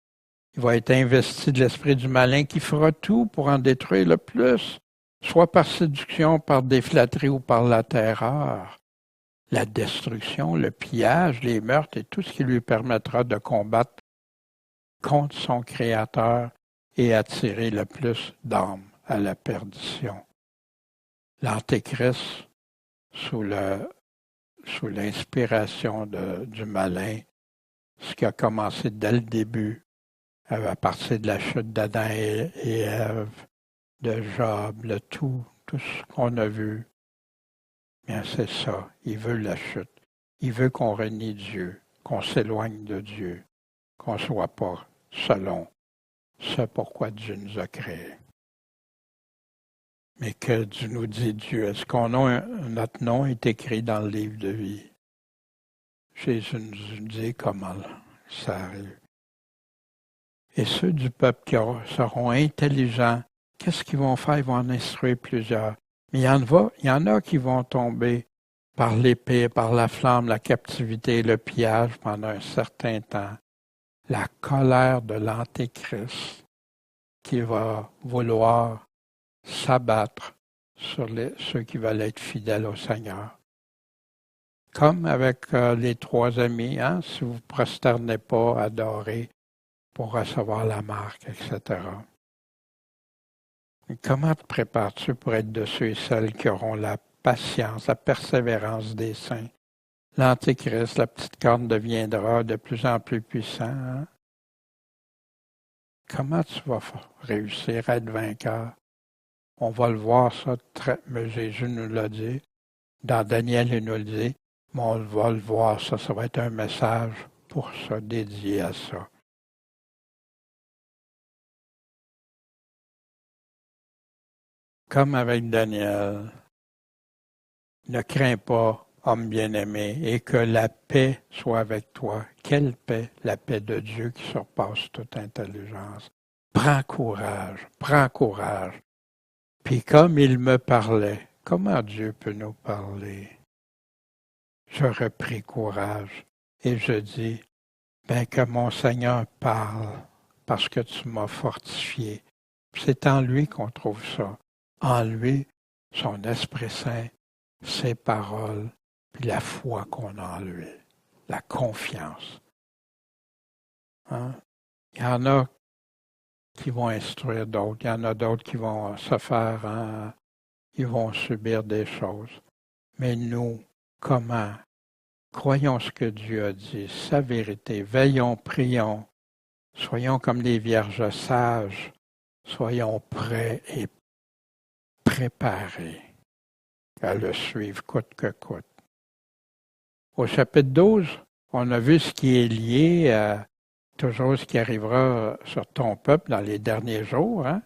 Il va être investi de l'esprit du malin qui fera tout pour en détruire le plus, soit par séduction, par des flatteries ou par la terreur. La destruction, le pillage, les meurtres et tout ce qui lui permettra de combattre contre son Créateur et attirer le plus d'âmes à la perdition. L'Antéchrist, sous l'inspiration du malin, ce qui a commencé dès le début, à partir de la chute d'Adam et Ève, de Job, de tout ce qu'on a vu, bien c'est ça, il veut la chute. Il veut qu'on renie Dieu, qu'on s'éloigne de Dieu, qu'on ne soit pas selon ce pourquoi Dieu nous a créés. Mais que Dieu nous dit Dieu, est-ce notre nom est écrit dans le livre de vie? Jésus nous dit comment ça arrive. Et ceux du peuple qui seront intelligents, qu'est-ce qu'ils vont faire? Ils vont en instruire plusieurs. Mais il y en a qui vont tomber par l'épée, par la flamme, la captivité, le pillage pendant un certain temps. La colère de l'Antéchrist qui va vouloir s'abattre sur ceux qui veulent être fidèles au Seigneur. Comme avec les 3 amis, hein, si vous ne prosternez pas, adorez pour recevoir la marque, etc. Et comment te prépares-tu pour être de ceux et celles qui auront la patience, la persévérance des saints? L'Antéchrist, la petite corne deviendra de plus en plus puissant. Hein? Comment tu vas réussir à être vainqueur? On va le voir, ça, mais Jésus nous l'a dit. Dans Daniel, il nous le dit. Mais on va le voir, ça va être un message pour ça, dédié à ça. Comme avec Daniel, ne crains pas, homme bien-aimé, et que la paix soit avec toi. Quelle paix? La paix de Dieu qui surpasse toute intelligence. Prends courage, prends courage. Puis comme il me parlait, comment Dieu peut nous parler? Je repris courage et je dis, que mon Seigneur parle parce que tu m'as fortifié. C'est en lui qu'on trouve ça. En lui, son Esprit Saint, ses paroles, puis la foi qu'on a en lui, la confiance. Hein? Il y en a qui vont instruire d'autres, il y en a d'autres qui vont se faire, ils vont subir des choses. Mais nous, comment? Croyons ce que Dieu a dit, sa vérité, veillons, prions, soyons comme des vierges sages, soyons prêts et préparés à le suivre coûte que coûte. Au chapitre 12, on a vu ce qui est lié à toujours ce qui arrivera sur ton peuple dans les derniers jours, hein?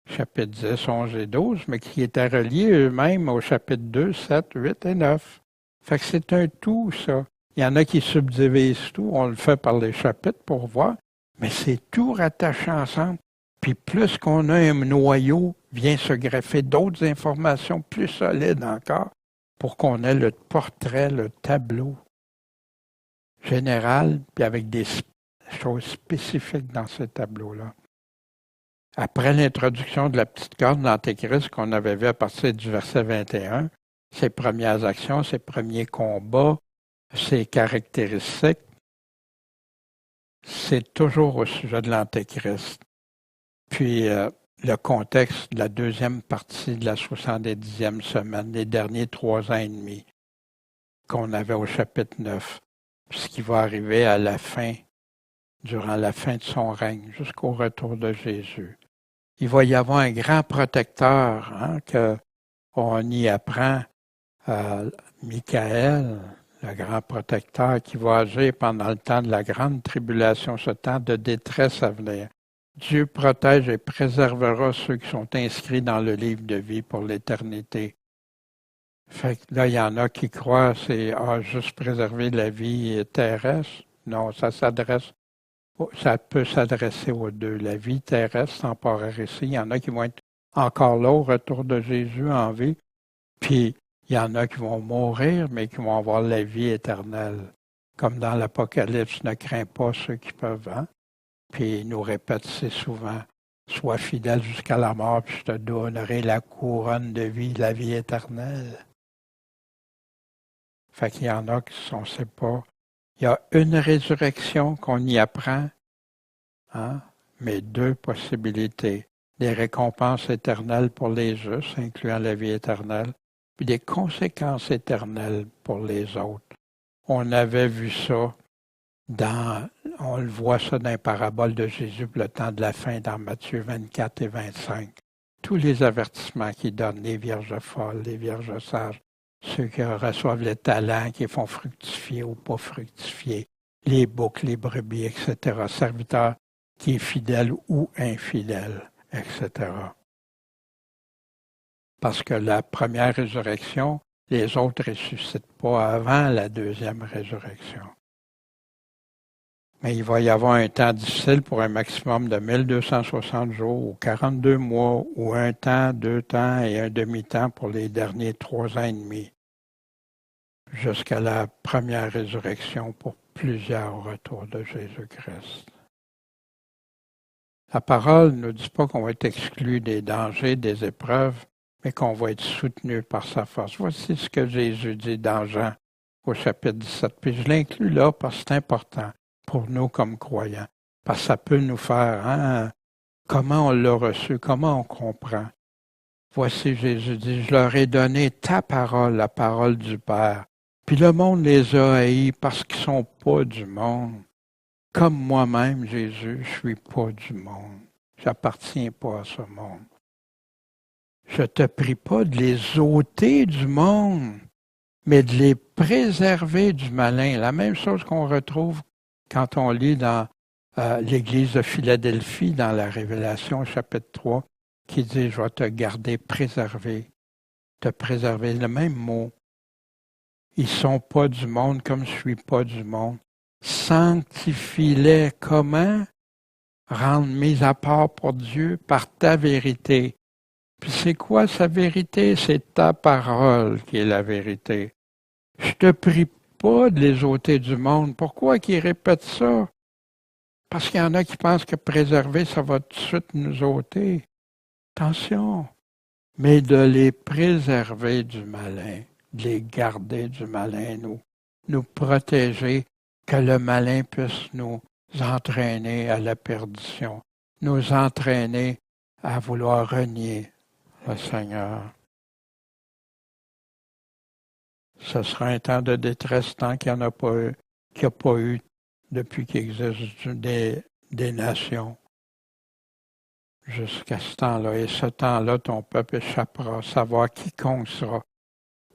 Chapitre 10, 11 et 12, mais qui étaient reliés eux-mêmes au chapitre 2, 7, 8 et 9. Fait que c'est un tout, ça. Il y en a qui subdivisent tout, on le fait par les chapitres pour voir, mais c'est tout rattaché ensemble. Puis plus qu'on a un noyau, vient se greffer d'autres informations plus solides encore pour qu'on ait le portrait, le tableau général, puis avec des choses spécifiques dans ce tableau-là. Après l'introduction de la petite corne de l'Antéchrist qu'on avait vu à partir du verset 21, ses premières actions, ses premiers combats, ses caractéristiques, c'est toujours au sujet de l'Antéchrist. Puis le contexte de la deuxième partie de la 70e semaine, les derniers 3 ans et demi qu'on avait au chapitre 9, ce qui va arriver à la fin, durant la fin de son règne, jusqu'au retour de Jésus. Il va y avoir un grand protecteur, hein, qu'on y apprend, Michael, le grand protecteur qui va agir pendant le temps de la grande tribulation, ce temps de détresse à venir. Dieu protège et préservera ceux qui sont inscrits dans le livre de vie pour l'éternité. Fait que là, il y en a qui croient que c'est juste préserver la vie terrestre. Non, ça peut s'adresser aux deux. La vie terrestre, temporaire ici, il y en a qui vont être encore là au retour de Jésus en vie. Puis, il y en a qui vont mourir, mais qui vont avoir la vie éternelle. Comme dans l'Apocalypse, ne crains pas ceux qui peuvent. Hein? Puis, il nous répète assez souvent, sois fidèle jusqu'à la mort, puis je te donnerai la couronne de vie, la vie éternelle. Fait qu'il y en a qui on ne sait pas. Il y a une résurrection qu'on y apprend, hein? Mais 2 possibilités. des récompenses éternelles pour les justes, incluant la vie éternelle, puis des conséquences éternelles pour les autres. On avait vu ça on le voit ça dans les paraboles de Jésus pour le temps de la fin dans Matthieu 24 et 25. Tous les avertissements qu'il donne, les vierges folles, les vierges sages, ceux qui reçoivent les talents, qui font fructifier ou pas fructifier, les boucs, les brebis, etc., serviteurs qui est fidèle ou infidèle, etc. Parce que la première résurrection, les autres ne ressuscitent pas avant la deuxième résurrection. Mais il va y avoir un temps difficile pour un maximum de 1260 jours ou 42 mois ou un temps, 2 temps et un demi-temps pour les derniers 3 ans et demi jusqu'à la première résurrection pour plusieurs retours de Jésus-Christ. La parole ne nous dit pas qu'on va être exclu des dangers, des épreuves, mais qu'on va être soutenu par sa force. Voici ce que Jésus dit dans Jean au chapitre 17. Puis je l'inclus là parce que c'est important pour nous comme croyants. Parce que ça peut nous faire, comment on l'a reçu, comment on comprend. Voici Jésus dit, je leur ai donné ta parole, la parole du Père. Puis le monde les a haïs parce qu'ils ne sont pas du monde. Comme moi-même, Jésus, je ne suis pas du monde. Je n'appartiens pas à ce monde. Je ne te prie pas de les ôter du monde, mais de les préserver du malin. La même chose qu'on retrouve quand on lit dans l'Église de Philadelphie, dans la Révélation, chapitre 3, qui dit « Je vais te garder préservé ». Te préserver, le même mot. Ils ne sont pas du monde comme je ne suis pas du monde. Sanctifie-les comment? Rendre mis à part pour Dieu par ta vérité. Puis c'est quoi sa vérité? C'est ta parole qui est la vérité. Je te prie pas de les ôter du monde. Pourquoi qu'ils répètent ça? Parce qu'il y en a qui pensent que préserver, ça va tout de suite nous ôter. Attention. Mais de les préserver du malin, de les garder du malin, nous protéger, que le malin puisse nous entraîner à la perdition, nous entraîner à vouloir renier le Seigneur. Ce sera un temps de détresse tant qu'il n'y en a pas eu, qu'il n'y a pas eu depuis qu'il existe des nations. Jusqu'à ce temps-là. Et ce temps-là, ton peuple échappera, savoir quiconque sera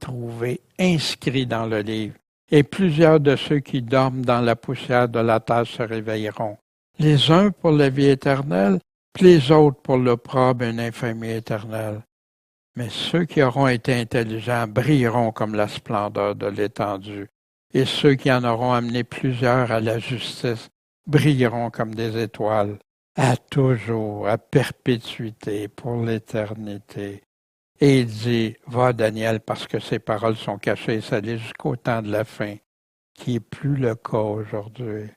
trouvé inscrit dans le livre. Et plusieurs de ceux qui dorment dans la poussière de la terre se réveilleront. Les uns pour la vie éternelle, puis les autres pour l'opprobre et une infamie éternelle. Mais ceux qui auront été intelligents brilleront comme la splendeur de l'étendue. Et ceux qui en auront amené plusieurs à la justice brilleront comme des étoiles. À toujours, à perpétuité, pour l'éternité. Et il dit, va Daniel, parce que ces paroles sont cachées et scellées jusqu'au temps de la fin, qui n'est plus le cas aujourd'hui.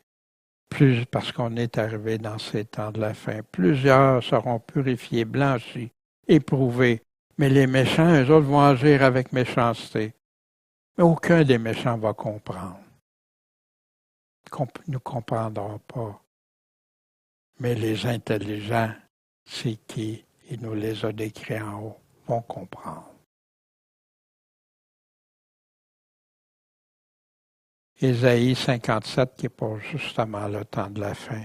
Plus parce qu'on est arrivé dans ces temps de la fin. Plusieurs seront purifiés, blanchis, éprouvés, mais les méchants, eux autres, vont agir avec méchanceté. Mais aucun des méchants va comprendre. Nous ne comprendrons pas. Mais les intelligents, c'est qui, il nous les a décrits en haut, vont comprendre. Ésaïe 57, qui est pour justement le temps de la fin.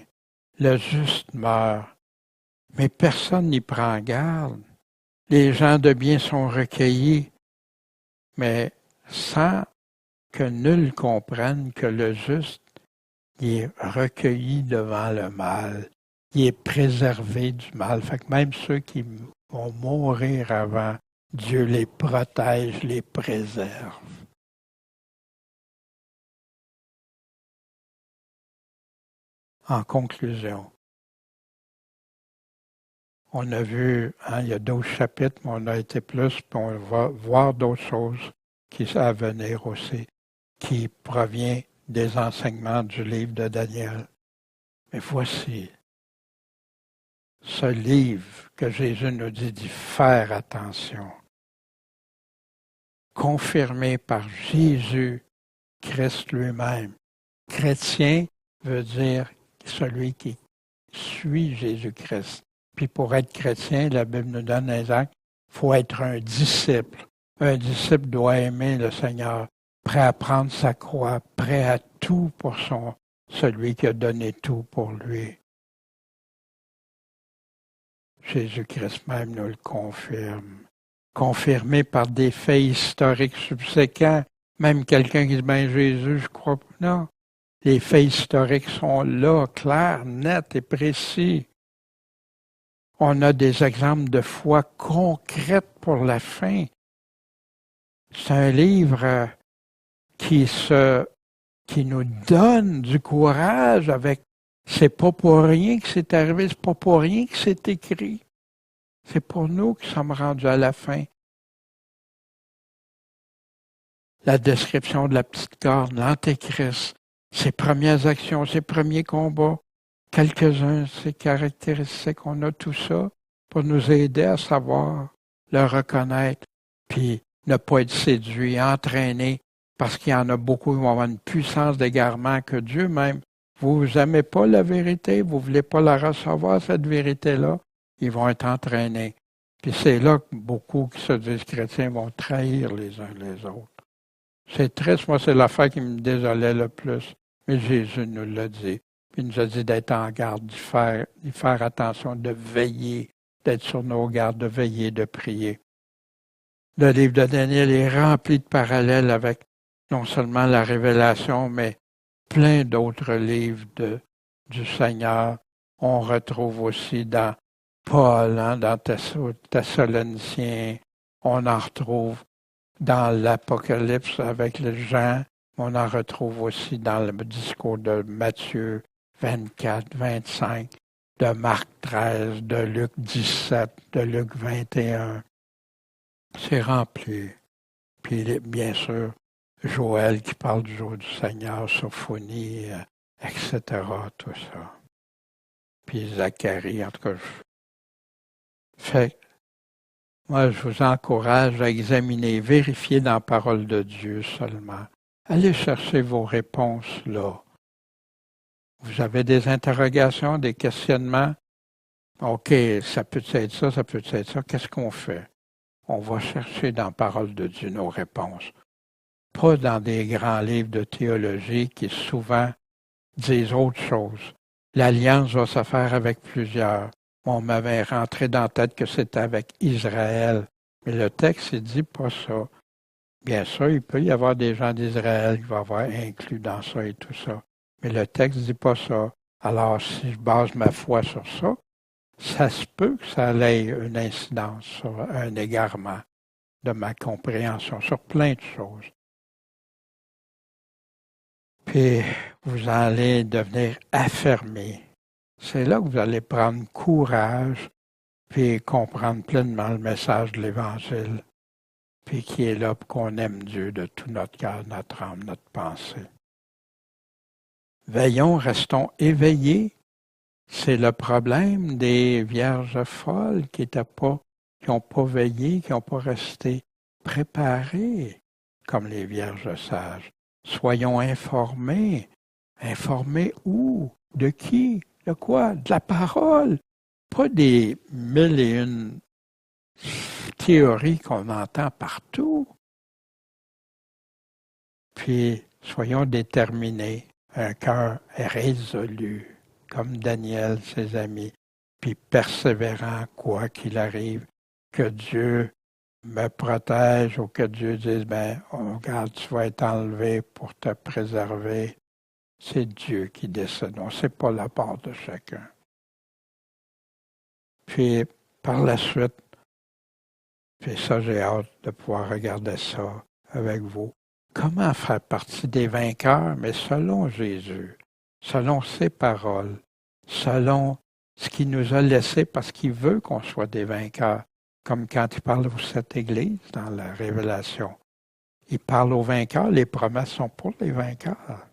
Le juste meurt, mais personne n'y prend garde. Les gens de bien sont recueillis, mais sans que nul comprenne que le juste il est recueilli devant le mal. Il est préservé du mal. Fait que même ceux qui vont mourir avant, Dieu les protège, les préserve. En conclusion, on a vu, il y a 12 chapitres, mais on a été plus, puis on va voir d'autres choses qui sont à venir aussi, qui proviennent des enseignements du livre de Daniel. Mais voici ce livre que Jésus nous dit d'y faire attention, confirmé par Jésus Christ lui-même. Chrétien veut dire celui qui suit Jésus-Christ, Puis pour être chrétien, la Bible nous donne un exemple, il faut être un disciple. Un disciple doit aimer le Seigneur, prêt à prendre sa croix, prêt à tout pour celui qui a donné tout pour lui. Jésus-Christ même nous le confirme. Confirmé par des faits historiques subséquents. Même quelqu'un qui dit, ben Jésus, je crois pas. Non. Les faits historiques sont là, clairs, nets et précis. On a des exemples de foi concrète pour la fin. C'est un livre qui nous donne du courage avec. C'est pas pour rien que c'est arrivé, c'est pas pour rien que c'est écrit. C'est pour nous qui sommes rendus à la fin. La description de la petite corne, l'Antéchrist, ses premières actions, ses premiers combats, quelques-uns de ses caractéristiques, on a tout ça pour nous aider à savoir, le reconnaître, puis ne pas être séduit, entraîné, parce qu'il y en a beaucoup qui vont avoir une puissance d'égarement que Dieu même. Vous n'aimez pas la vérité, vous ne voulez pas la recevoir, cette vérité-là, ils vont être entraînés. Puis c'est là que beaucoup qui se disent chrétiens vont trahir les uns les autres. C'est triste, moi c'est l'affaire qui me désolait le plus. Mais Jésus nous l'a dit. Puis il nous a dit d'être en garde, d'y faire attention, de veiller, d'être sur nos gardes, de veiller, de prier. Le livre de Daniel est rempli de parallèles avec non seulement la révélation, mais plein d'autres livres du Seigneur. On retrouve aussi dans Paul, dans Thessaloniciens, on en retrouve dans l'Apocalypse avec les Jean, on en retrouve aussi dans le discours de Matthieu 24, 25, de Marc 13, de Luc 17, de Luc 21. C'est rempli. Puis bien sûr, Joël qui parle du jour du Seigneur, Sophonie, etc., tout ça. Puis Zacharie, en tout cas. Fait moi, je vous encourage à examiner, vérifier dans la parole de Dieu seulement. Allez chercher vos réponses là. Vous avez des interrogations, des questionnements. OK, ça peut être ça, ça peut être ça. Qu'est-ce qu'on fait? On va chercher dans la parole de Dieu nos réponses. Pas dans des grands livres de théologie qui souvent disent autre chose. L'alliance va se faire avec plusieurs. On m'avait rentré dans la tête que c'était avec Israël. Mais le texte, il dit pas ça. Bien sûr, il peut y avoir des gens d'Israël qui vont avoir inclus dans ça et tout ça. Mais le texte dit pas ça. Alors, si je base ma foi sur ça, ça se peut que ça ait une incidence sur un égarement de ma compréhension, sur plein de choses. Puis, vous allez devenir affermé. C'est là que vous allez prendre courage puis comprendre pleinement le message de l'Évangile, puis qui est là pour qu'on aime Dieu de tout notre cœur, notre âme, notre pensée. Veillons, restons éveillés. C'est le problème des vierges folles qui n'ont pas veillé, qui n'ont pas resté préparées comme les vierges sages. Soyons informés. Informés où? De qui? De quoi? De la parole. Pas des 1001 théories qu'on entend partout. Puis, soyons déterminés, un cœur résolu, comme Daniel, ses amis, puis persévérant, quoi qu'il arrive, que Dieu me protège ou que Dieu dise, regarde, tu vas être enlevé pour te préserver. C'est Dieu qui décide, on ne sait pas la part de chacun. Puis, par la suite, puis ça, j'ai hâte de pouvoir regarder ça avec vous. Comment faire partie des vainqueurs, mais selon Jésus, selon ses paroles, selon ce qu'il nous a laissé, parce qu'il veut qu'on soit des vainqueurs, comme quand il parle de cette Église dans la Révélation. Il parle aux vainqueurs, les promesses sont pour les vainqueurs.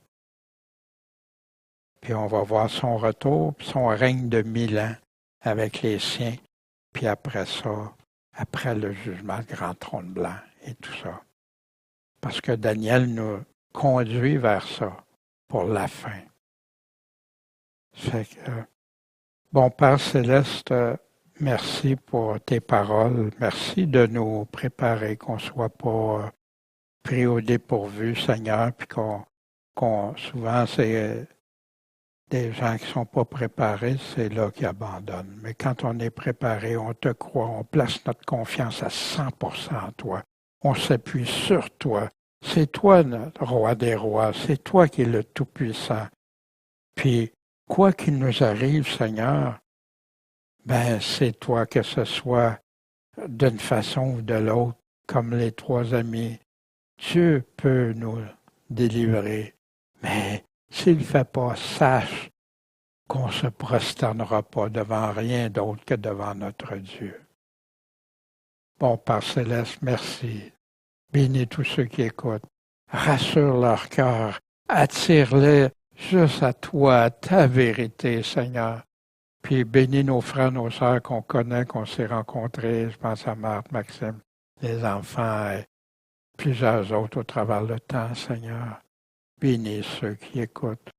Puis on va voir son retour, puis son règne de 1000 ans avec les siens, puis après ça, après le jugement, le grand trône blanc et tout ça. Parce que Daniel nous conduit vers ça pour la fin. Fait que, bon Père céleste, Merci pour tes paroles. Merci de nous préparer, qu'on ne soit pas pris au dépourvu, Seigneur, puis souvent c'est des gens qui ne sont pas préparés, c'est là qu'ils abandonnent. Mais quand on est préparé, on te croit, on place notre confiance à 100% en toi. On s'appuie sur toi. C'est toi notre roi des rois. C'est toi qui es le Tout-Puissant. Puis, quoi qu'il nous arrive, Seigneur, ben c'est toi, que ce soit d'une façon ou de l'autre, comme les trois amis. Dieu peut nous délivrer. Mais s'il ne fait pas, sache qu'on ne se prosternera pas devant rien d'autre que devant notre Dieu. Bon Père Céleste, merci. Bénis tous ceux qui écoutent. Rassure leur cœur. Attire-les juste à toi, à ta vérité, Seigneur. Puis bénis nos frères, nos sœurs qu'on connaît, qu'on s'est rencontrés. Je pense à Marthe, Maxime, les enfants et plusieurs autres au travers le temps, Seigneur. Bénis ceux qui écoutent.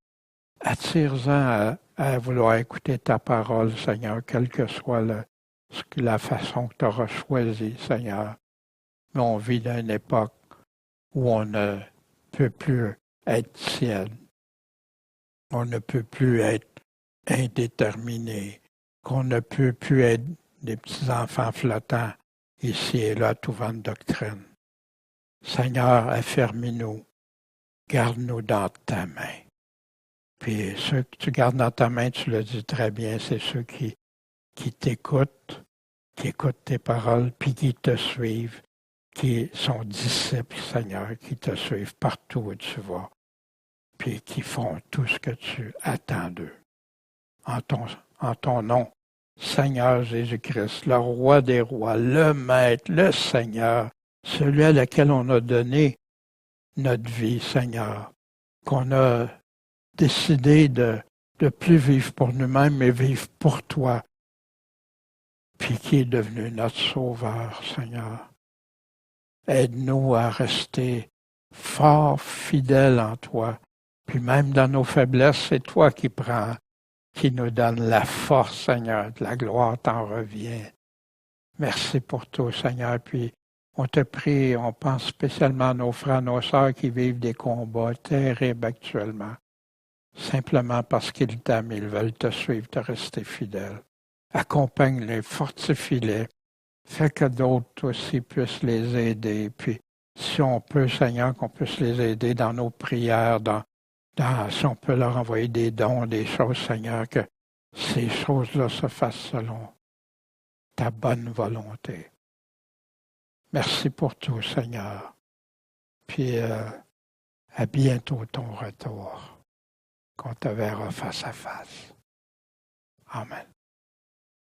Attire-en à vouloir écouter ta parole, Seigneur, quelle que soit la façon que tu auras choisie, Seigneur. Mais on vit dans une époque où on ne peut plus être tiède. On ne peut plus être indéterminé. Qu'on ne peut plus être des petits enfants flottants ici et là, tout vent de doctrine. Seigneur, affermis-nous. Garde-nous dans ta main. Puis ceux que tu gardes dans ta main, tu le dis très bien, c'est ceux qui t'écoutent, qui écoutent tes paroles, puis qui te suivent, qui sont disciples, Seigneur, qui te suivent partout où tu vas, puis qui font tout ce que tu attends d'eux. En ton nom, Seigneur Jésus-Christ, le roi des rois, le Maître, le Seigneur, celui à lequel on a donné notre vie, Seigneur, qu'on a décidé de plus vivre pour nous-mêmes, mais vivre pour toi, puis qui est devenu notre Sauveur, Seigneur. Aide-nous à rester fort fidèles en toi, puis même dans nos faiblesses, c'est toi qui prends, qui nous donne la force, Seigneur, de la gloire t'en revient. Merci pour tout, Seigneur, puis on te prie, on pense spécialement à nos frères, nos sœurs qui vivent des combats terribles actuellement. Simplement parce qu'ils t'aiment, ils veulent te suivre, te rester fidèle. Accompagne-les, fortifie-les. Fais que d'autres aussi puissent les aider. Puis, si on peut, Seigneur, qu'on puisse les aider dans nos prières, si on peut leur envoyer des dons, des choses, Seigneur, que ces choses-là se fassent selon ta bonne volonté. Merci pour tout, Seigneur. Puis, à bientôt ton retour, qu'on te verra face à face. Amen.